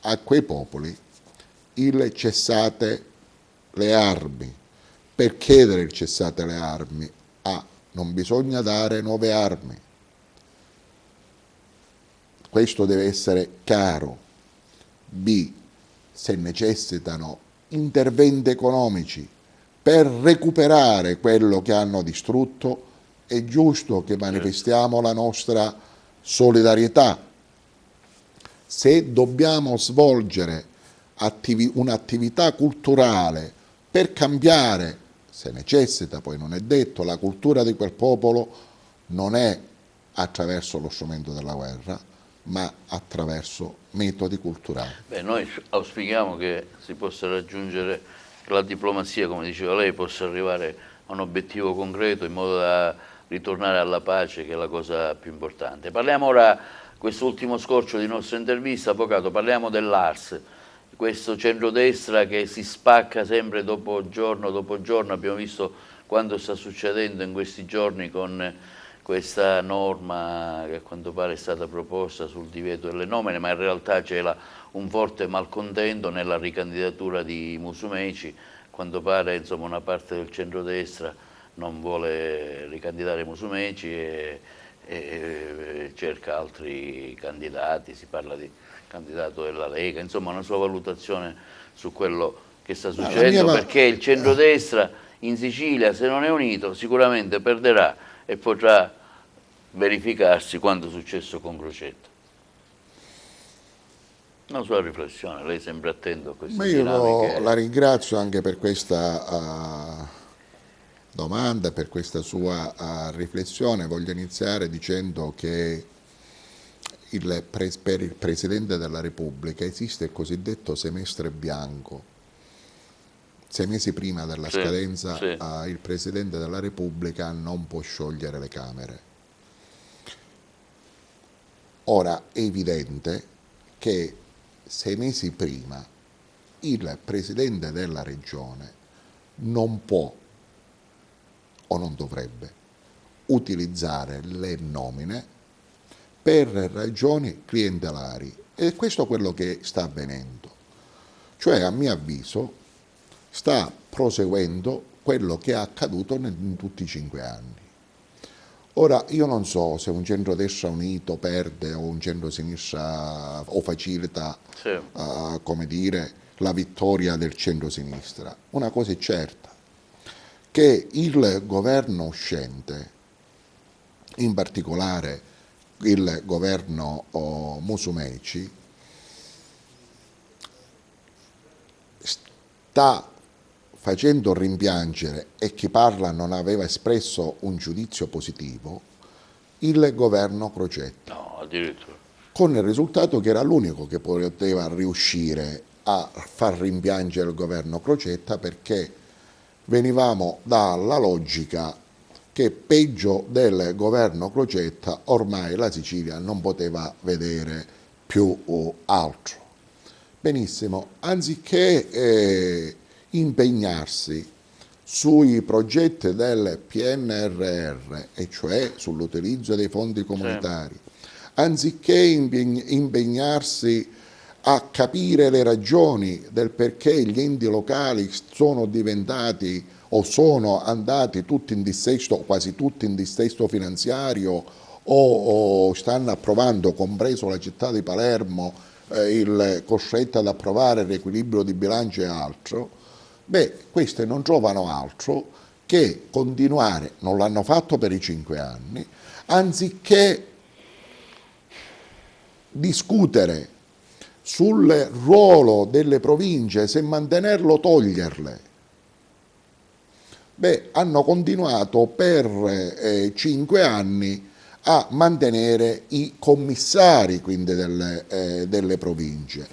a quei popoli il cessate le armi. Per chiedere il cessate le armi, non bisogna dare nuove armi. Questo deve essere chiaro. B, se necessitano interventi economici per recuperare quello che hanno distrutto, è giusto che manifestiamo la nostra solidarietà. Se dobbiamo svolgere un'attività culturale per cambiare, se necessita, poi non è detto, la cultura di quel popolo, non è attraverso lo strumento della guerra, ma attraverso metodi culturali. Beh, noi auspichiamo che si possa raggiungere, che la diplomazia, come diceva lei, possa arrivare a un obiettivo concreto in modo da ritornare alla pace, che è la cosa più importante. Parliamo ora, quest'ultimo scorcio di nostra intervista, avvocato, parliamo dell'ARS, questo centrodestra che si spacca sempre dopo giorno, abbiamo visto quanto sta succedendo in questi giorni con questa norma che a quanto pare è stata proposta sul divieto delle nomine, ma in realtà c'è un forte malcontento nella ricandidatura di Musumeci. A quanto pare insomma, una parte del centrodestra non vuole ricandidare Musumeci e cerca altri candidati, si parla di candidato della Lega, insomma una sua valutazione su quello che sta succedendo, perché il centrodestra in Sicilia, se non è unito, sicuramente perderà e potrà verificarsi quanto è successo con Crocetta. Una sua riflessione, lei sembra attento a queste dinamiche. Io la ringrazio anche per questa domanda, per questa sua riflessione. Voglio iniziare dicendo che per il Presidente della Repubblica esiste il cosiddetto semestre bianco. 6 mesi prima della Sì, scadenza, sì. il Presidente della Repubblica non può sciogliere le Camere. Ora è evidente che 6 mesi prima il Presidente della Regione non può o non dovrebbe utilizzare le nomine per ragioni clientelari, e questo è quello che sta avvenendo. Cioè, a mio avviso, sta proseguendo quello che è accaduto in tutti i 5 anni. Ora, io non so se un centrodestra unito perde o un centrosinistra o facilita, Sì. come dire, la vittoria del centrosinistra. Una cosa è certa, che il governo uscente, in particolare il governo Musumeci, sta facendo rimpiangere, e chi parla non aveva espresso un giudizio positivo, il governo Crocetta, No, addirittura. con il risultato che era l'unico che poteva riuscire a far rimpiangere il governo Crocetta, perché venivamo dalla logica che peggio del governo Crocetta ormai la Sicilia non poteva vedere più altro. Benissimo, anziché impegnarsi sui progetti del PNRR, e cioè sull'utilizzo dei fondi comunitari, anziché impegnarsi a capire le ragioni del perché gli enti locali sono diventati o sono andati tutti in dissesto, quasi tutti in dissesto finanziario, o stanno approvando, compreso la città di Palermo, costretto ad approvare il riequilibrio di bilancio e altro, beh, queste non trovano altro che continuare, non l'hanno fatto per i 5 anni, anziché discutere sul ruolo delle province, se mantenerlo o toglierle. Beh, hanno continuato per 5 anni a mantenere i commissari, quindi delle province.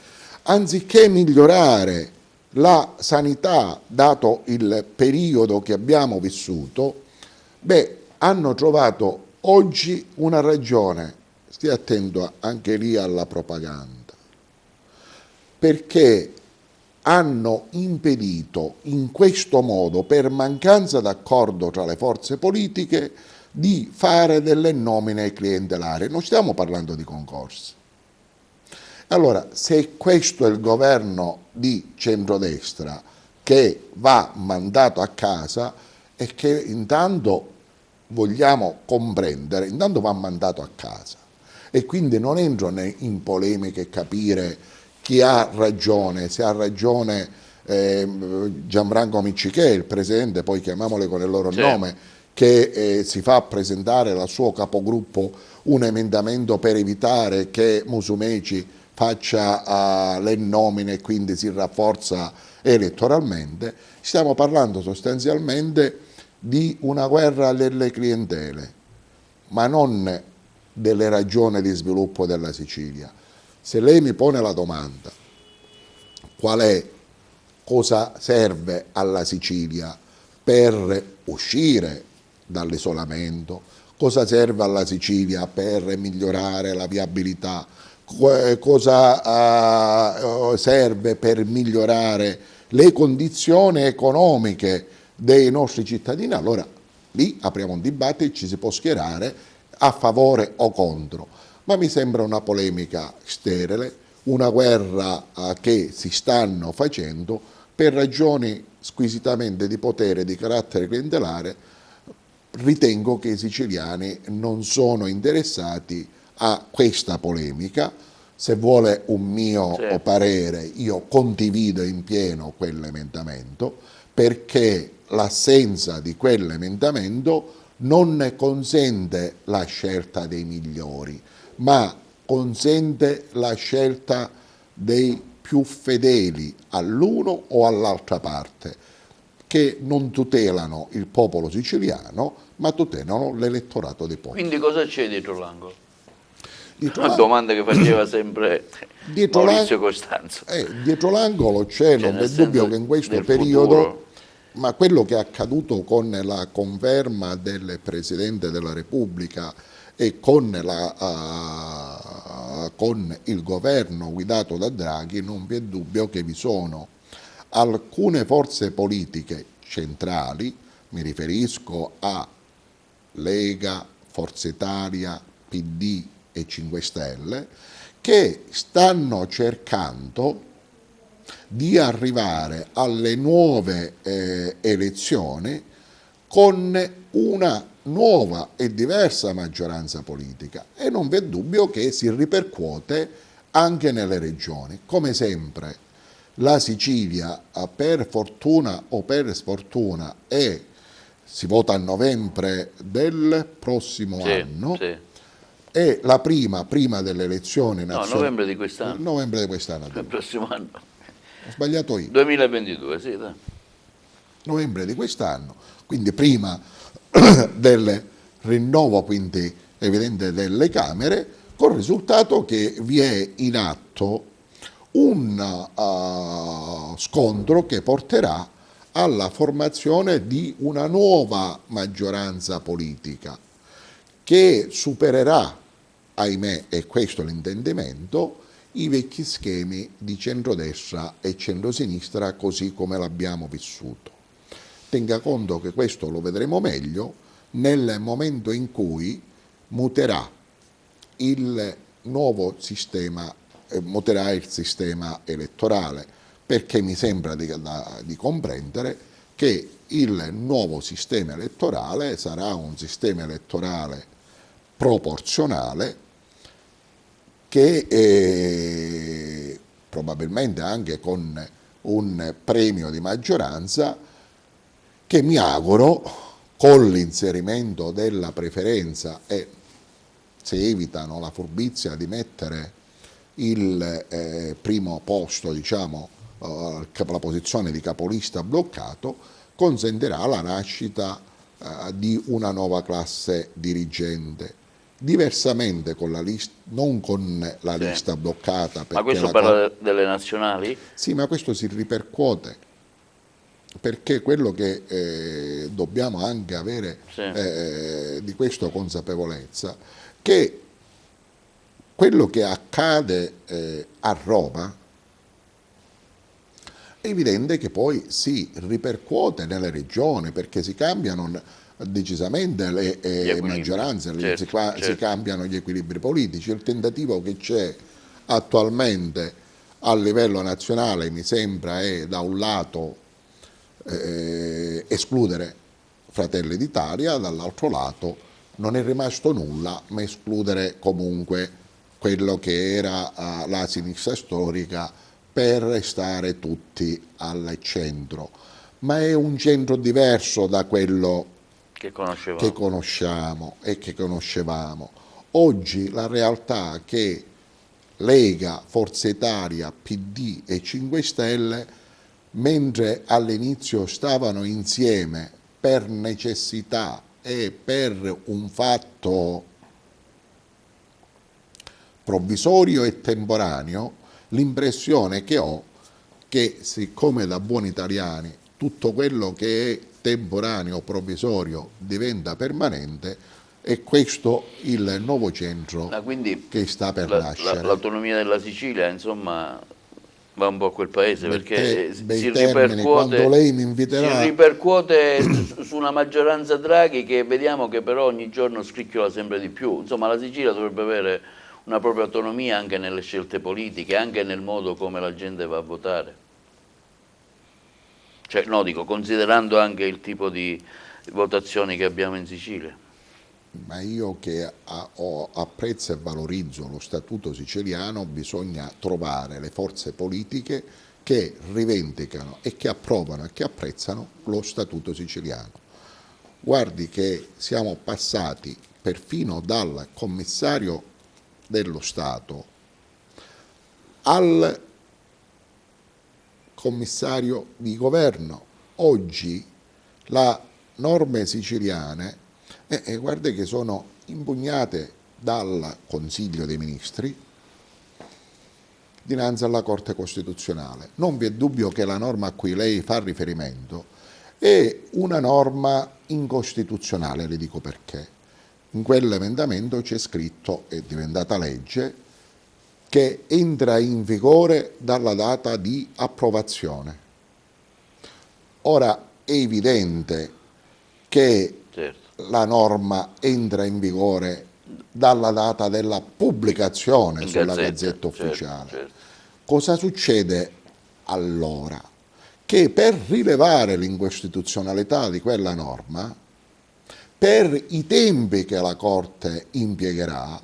Anziché migliorare la sanità, dato il periodo che abbiamo vissuto, beh, hanno trovato oggi una ragione, stia attento anche lì alla propaganda, perché hanno impedito in questo modo, per mancanza d'accordo tra le forze politiche, di fare delle nomine clientelari. Non stiamo parlando di concorsi. Allora, se questo è il governo di centrodestra che va mandato a casa, e che intanto vogliamo comprendere, intanto va mandato a casa, e quindi non entro in polemiche e capire chi ha ragione, se ha ragione Gianfranco Miccichè, il presidente, poi chiamiamole con il loro nome, che si fa presentare dal suo capogruppo un emendamento per evitare che Musumeci faccia le nomine e quindi si rafforza elettoralmente. Stiamo parlando sostanzialmente di una guerra delle clientele, ma non delle ragioni di sviluppo della Sicilia. Se lei mi pone la domanda cosa serve alla Sicilia per uscire dall'isolamento, cosa serve alla Sicilia per migliorare la viabilità, cosa serve per migliorare le condizioni economiche dei nostri cittadini, allora lì apriamo un dibattito e ci si può schierare a favore o contro. Ma mi sembra una polemica sterile, una guerra che si stanno facendo per ragioni squisitamente di potere, di carattere clientelare. Ritengo che i siciliani non sono interessati a questa polemica. Se vuole un mio parere, io condivido in pieno quell'emendamento, perché l'assenza di quell'emendamento non ne consente la scelta dei migliori, ma consente la scelta dei più fedeli all'uno o all'altra parte, che non tutelano il popolo siciliano, ma tutelano l'elettorato dei popoli. Quindi cosa c'è dietro l'angolo? Una domanda che faceva sempre Maurizio Costanzo. Dietro l'angolo c'è, non è dubbio che in questo periodo, ma quello che è accaduto con la conferma del Presidente della Repubblica e con il governo guidato da Draghi, non vi è dubbio che vi sono alcune forze politiche centrali, mi riferisco a Lega, Forza Italia, PD e 5 Stelle, che stanno cercando di arrivare alle nuove elezioni con una nuova e diversa maggioranza politica, e non v'è dubbio che si ripercuote anche nelle regioni. Come sempre la Sicilia, per fortuna o per sfortuna, si vota a novembre del prossimo anno, è la prima delle elezioni nazionali. No, novembre di quest'anno. Novembre di quest'anno. Il prossimo anno. Ho sbagliato io. 2022, sì. Dai. Novembre di quest'anno, quindi prima del rinnovo, quindi evidente, delle Camere, col risultato che vi è in atto un scontro che porterà alla formazione di una nuova maggioranza politica che supererà, ahimè, e questo è l'intendimento, i vecchi schemi di centrodestra e centrosinistra così come l'abbiamo vissuto. Tenga conto che questo lo vedremo meglio nel momento in cui muterà il nuovo sistema, muterà il sistema elettorale, perché mi sembra di comprendere che il nuovo sistema elettorale sarà un sistema elettorale proporzionale che probabilmente anche con un premio di maggioranza che mi auguro, con l'inserimento della preferenza, e se evitano la furbizia di mettere il primo posto, diciamo, la posizione di capolista bloccato, consentirà la nascita di una nuova classe dirigente. Diversamente con la lista, non con la lista bloccata. Ma questo parla delle nazionali? Sì, ma questo si ripercuote, perché quello che dobbiamo anche avere di questo consapevolezza, che quello che accade a Roma è evidente che poi si ripercuote nelle regioni, perché si cambiano decisamente le maggioranze, si cambiano gli equilibri politici. Il tentativo che c'è attualmente a livello nazionale mi sembra è da un lato escludere Fratelli d'Italia, dall'altro lato non è rimasto nulla ma escludere comunque quello che era la sinistra storica, per restare tutti al centro, ma è un centro diverso da quello che conosciamo e che conoscevamo. Oggi la realtà è che Lega, Forza Italia, PD e 5 Stelle, mentre all'inizio stavano insieme per necessità e per un fatto provvisorio e temporaneo, l'impressione che ho che, siccome da buoni italiani tutto quello che è temporaneo o provvisorio diventa permanente, è questo il nuovo centro che sta per nascere. L'autonomia della Sicilia, insomma, va un po' a quel paese, perché si ripercuote su una maggioranza Draghi che vediamo che però ogni giorno scricchiola sempre di più. Insomma, la Sicilia dovrebbe avere una propria autonomia anche nelle scelte politiche, anche nel modo come la gente va a votare. Cioè, no, dico, considerando anche il tipo di votazioni che abbiamo in Sicilia. Ma io che apprezzo e valorizzo lo Statuto siciliano, bisogna trovare le forze politiche che rivendicano e che approvano e che apprezzano lo Statuto siciliano. Guardi che siamo passati perfino dal commissario dello Stato al commissario di governo. Oggi le norme siciliane guarda che sono impugnate dal Consiglio dei Ministri dinanzi alla Corte Costituzionale. Non vi è dubbio che la norma a cui lei fa riferimento è una norma incostituzionale, le dico perché. In quell'emendamento c'è scritto, è diventata legge, che entra in vigore dalla data di approvazione. Ora è evidente che certo, la norma entra in vigore dalla data della pubblicazione in sulla Gazzetta, Gazzetta Ufficiale. certo. Cosa succede allora? Che per rilevare l'incostituzionalità di quella norma, per i tempi che la Corte impiegherà,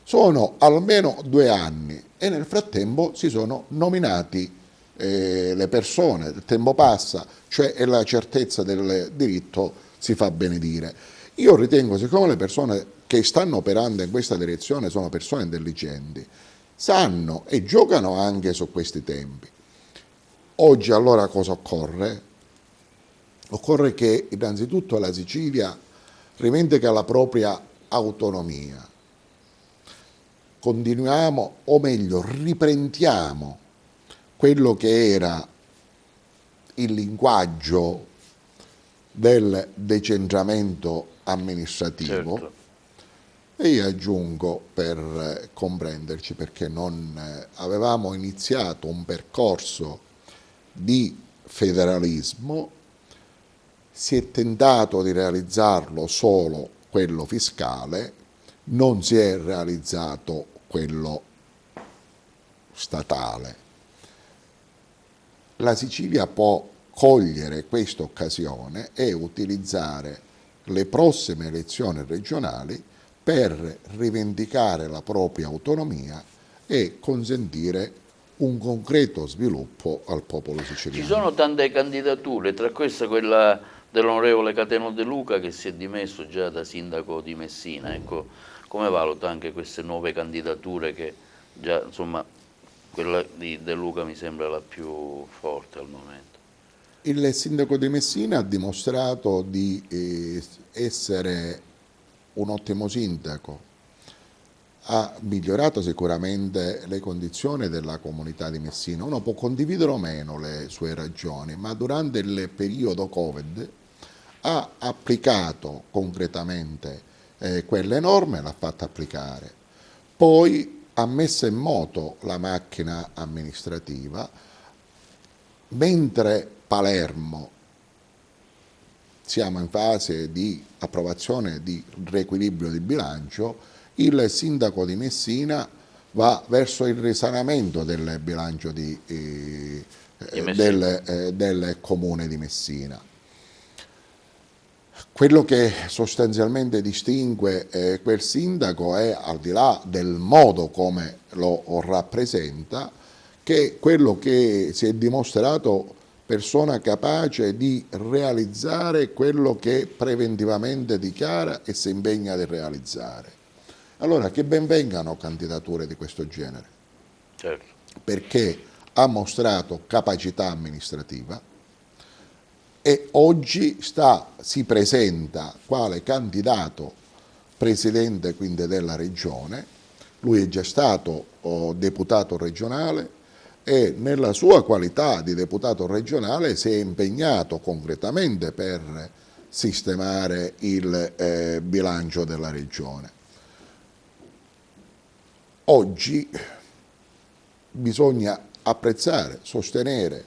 sono almeno 2 anni e nel frattempo si sono nominati le persone, il tempo passa, cioè e la certezza del diritto si fa benedire. Io ritengo, siccome le persone che stanno operando in questa direzione sono persone intelligenti, sanno e giocano anche su questi tempi. Oggi allora cosa occorre? Occorre che innanzitutto la Sicilia rivendica la propria autonomia. Continuiamo, o meglio, riprendiamo quello che era il linguaggio del decentramento amministrativo, Certo. e io aggiungo, per comprenderci, perché non avevamo iniziato un percorso di federalismo, si è tentato di realizzarlo solo quello fiscale, non si è realizzato quello statale. La Sicilia può cogliere questa occasione e utilizzare le prossime elezioni regionali per rivendicare la propria autonomia e consentire un concreto sviluppo al popolo siciliano. Ci sono tante candidature, tra queste quella dell'onorevole Cateno De Luca che si è dimesso già da sindaco di Messina. Ecco, come valuta anche queste nuove candidature che già, insomma, quella di De Luca mi sembra la più forte al momento. Il sindaco di Messina ha dimostrato di essere un ottimo sindaco, ha migliorato sicuramente le condizioni della comunità di Messina. Uno può condividere o meno le sue ragioni, ma durante il periodo Covid ha applicato concretamente quelle norme, l'ha fatta applicare. Poi ha messo in moto la macchina amministrativa, mentre Palermo siamo in fase di approvazione di riequilibrio di bilancio, il sindaco di Messina va verso il risanamento del bilancio del comune di Messina. Quello che sostanzialmente distingue quel sindaco è, al di là del modo come lo rappresenta, che quello che si è dimostrato persona capace di realizzare quello che preventivamente dichiara e si impegna a realizzare. Allora, che ben vengano candidature di questo genere, Certo. perché ha mostrato capacità amministrativa e oggi si presenta quale candidato presidente quindi della regione. Lui è già stato deputato regionale e nella sua qualità di deputato regionale si è impegnato concretamente per sistemare il bilancio della regione. Oggi bisogna apprezzare, sostenere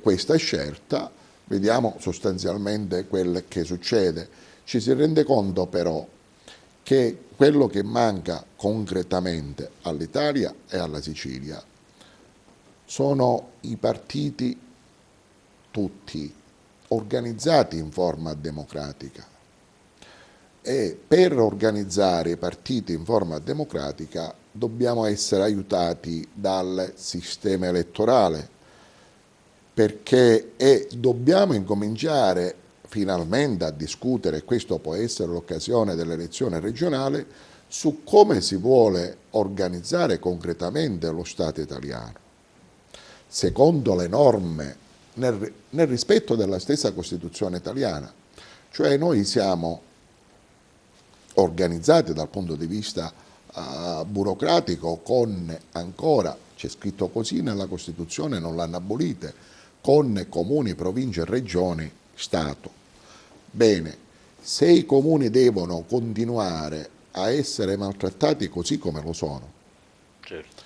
questa scelta, vediamo sostanzialmente quel che succede. Ci si rende conto però che quello che manca concretamente all'Italia e alla Sicilia sono i partiti tutti organizzati in forma democratica. E per organizzare i partiti in forma democratica dobbiamo essere aiutati dal sistema elettorale, perché dobbiamo incominciare finalmente a discutere, questo può essere l'occasione dell'elezione regionale, su come si vuole organizzare concretamente lo Stato italiano, secondo le norme, nel rispetto della stessa Costituzione italiana. Cioè noi siamo organizzate dal punto di vista burocratico, con ancora, c'è scritto così nella Costituzione, non l'hanno abolite, con comuni, province, regioni, Stato. Bene, se i comuni devono continuare a essere maltrattati così come lo sono, certo.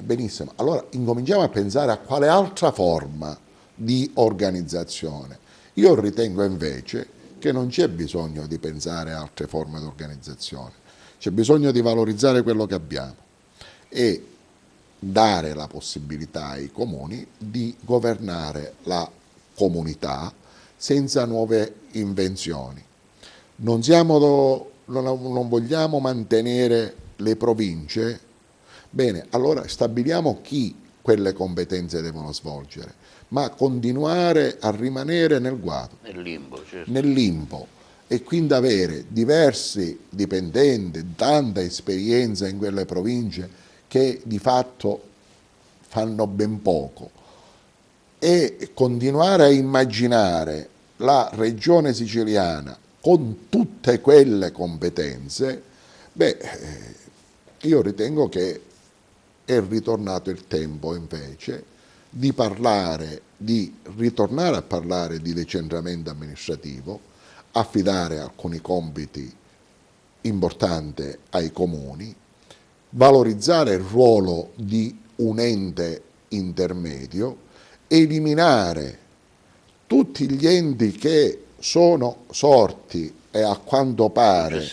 benissimo, allora incominciamo a pensare a quale altra forma di organizzazione. Io ritengo invece che non c'è bisogno di pensare a altre forme di organizzazione, c'è bisogno di valorizzare quello che abbiamo e dare la possibilità ai comuni di governare la comunità senza nuove invenzioni. Non vogliamo mantenere le province? Bene, allora stabiliamo chi quelle competenze devono svolgere, ma continuare a rimanere nel guado, Nel limbo, certo. nel limbo, e quindi avere diversi dipendenti, tanta esperienza in quelle province che di fatto fanno ben poco, e continuare a immaginare la regione siciliana con tutte quelle competenze, io ritengo che è ritornato il tempo invece di ritornare a parlare di decentramento amministrativo, affidare alcuni compiti importanti ai comuni, valorizzare il ruolo di un ente intermedio, eliminare tutti gli enti che sono sorti e a quanto pare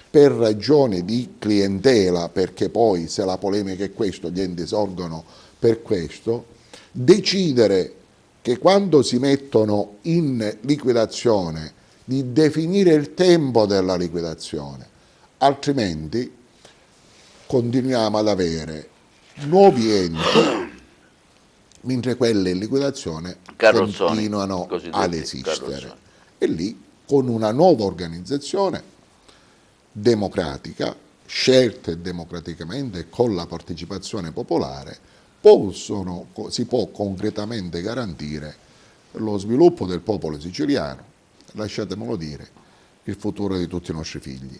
per ragioni di clientela, perché poi se la polemica è questo, gli enti sorgono per questo, decidere che quando si mettono in liquidazione di definire il tempo della liquidazione, altrimenti continuiamo ad avere nuovi enti mentre quelle in liquidazione continuano ad esistere. E lì, con una nuova organizzazione democratica, scelta democraticamente e con la partecipazione popolare, si può concretamente garantire lo sviluppo del popolo siciliano, lasciatemelo dire, il futuro di tutti i nostri figli.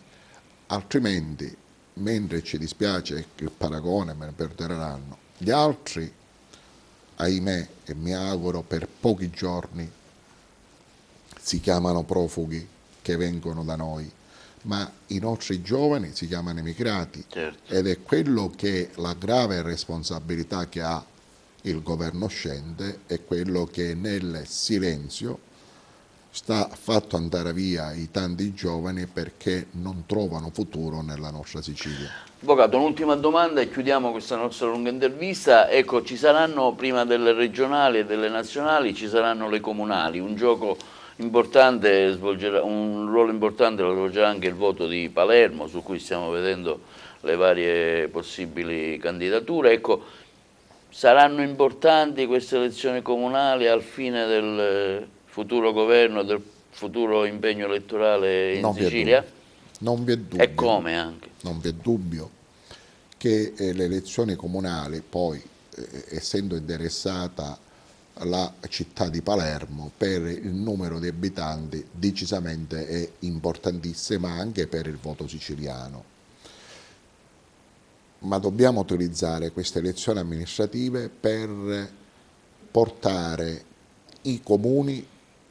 Altrimenti, mentre ci dispiace che il paragone me ne perderanno, gli altri, ahimè, e mi auguro per pochi giorni, si chiamano profughi che vengono da noi, ma i nostri giovani si chiamano immigrati, certo. Ed è quello che la grave responsabilità che ha il governo uscente, è quello che nel silenzio sta fatto andare via i tanti giovani perché non trovano futuro nella nostra Sicilia. Avvocato, un'ultima domanda e chiudiamo questa nostra lunga intervista. Ecco, ci saranno, prima delle regionali e delle nazionali, ci saranno le comunali, un gioco importante un ruolo importante lo svolgerà anche il voto di Palermo, su cui stiamo vedendo le varie possibili candidature. Ecco, saranno importanti queste elezioni comunali al fine del futuro governo, del futuro impegno elettorale in Sicilia? Non vi è dubbio. E come anche? Non vi è dubbio che le elezioni comunali, poi essendo interessata la città di Palermo, per il numero di abitanti decisamente è importantissima anche per il voto siciliano. Ma dobbiamo utilizzare queste elezioni amministrative per portare i comuni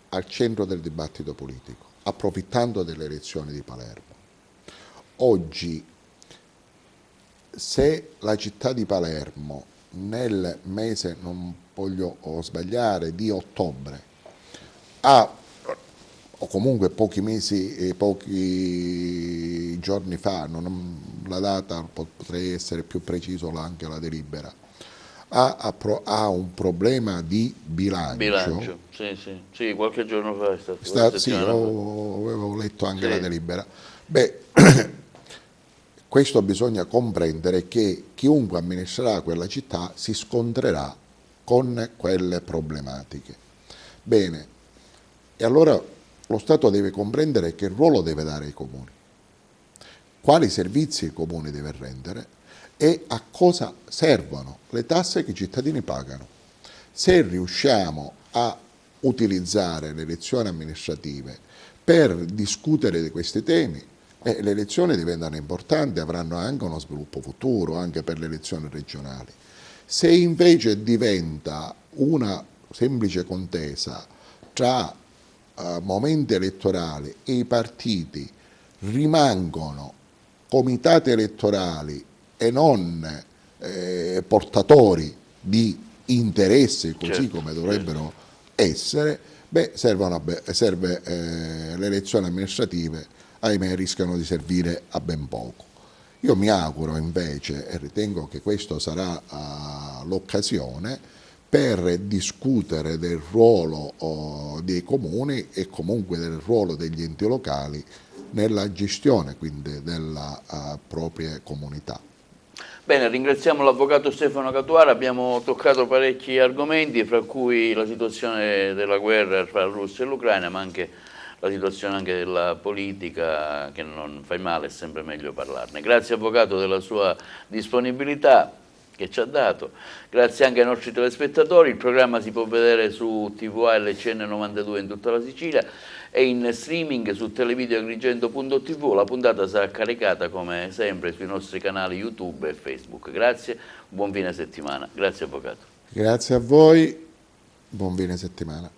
al centro del dibattito politico, approfittando delle elezioni di Palermo. Oggi, se la città di Palermo nel mese, non voglio sbagliare, di ottobre, o comunque pochi giorni fa, la data potrei essere più preciso anche la delibera, ha un problema di bilancio. Sì, qualche giorno fa è stato. Sì, avevo letto anche la delibera. Questo bisogna comprendere che chiunque amministrerà quella città si scontrerà con quelle problematiche. Bene, e allora lo Stato deve comprendere che ruolo deve dare ai comuni, quali servizi il comune deve rendere e a cosa servono le tasse che i cittadini pagano. Se riusciamo a utilizzare le elezioni amministrative per discutere di questi temi, Le elezioni diventano importanti, avranno anche uno sviluppo futuro, anche per le elezioni regionali. Se invece diventa una semplice contesa tra momenti elettorali e i partiti rimangono comitati elettorali e non portatori di interessi così come dovrebbero essere, serve le elezioni amministrative, ahimè, rischiano di servire a ben poco. Io mi auguro invece, e ritengo che questa sarà l'occasione, per discutere del ruolo dei comuni e comunque del ruolo degli enti locali nella gestione quindi della propria comunità. Bene, ringraziamo l'avvocato Stefano Catuara, abbiamo toccato parecchi argomenti, fra cui la situazione della guerra tra la Russia e l'Ucraina, ma anche la situazione anche della politica, che non fa male, è sempre meglio parlarne. Grazie avvocato della sua disponibilità che ci ha dato, grazie anche ai nostri telespettatori. Il programma si può vedere su TVALCN 92 in tutta la Sicilia e in streaming su televideoagrigento.tv. La puntata sarà caricata come sempre sui nostri canali YouTube e Facebook. Grazie, buon fine settimana. Grazie avvocato. Grazie a voi, buon fine settimana.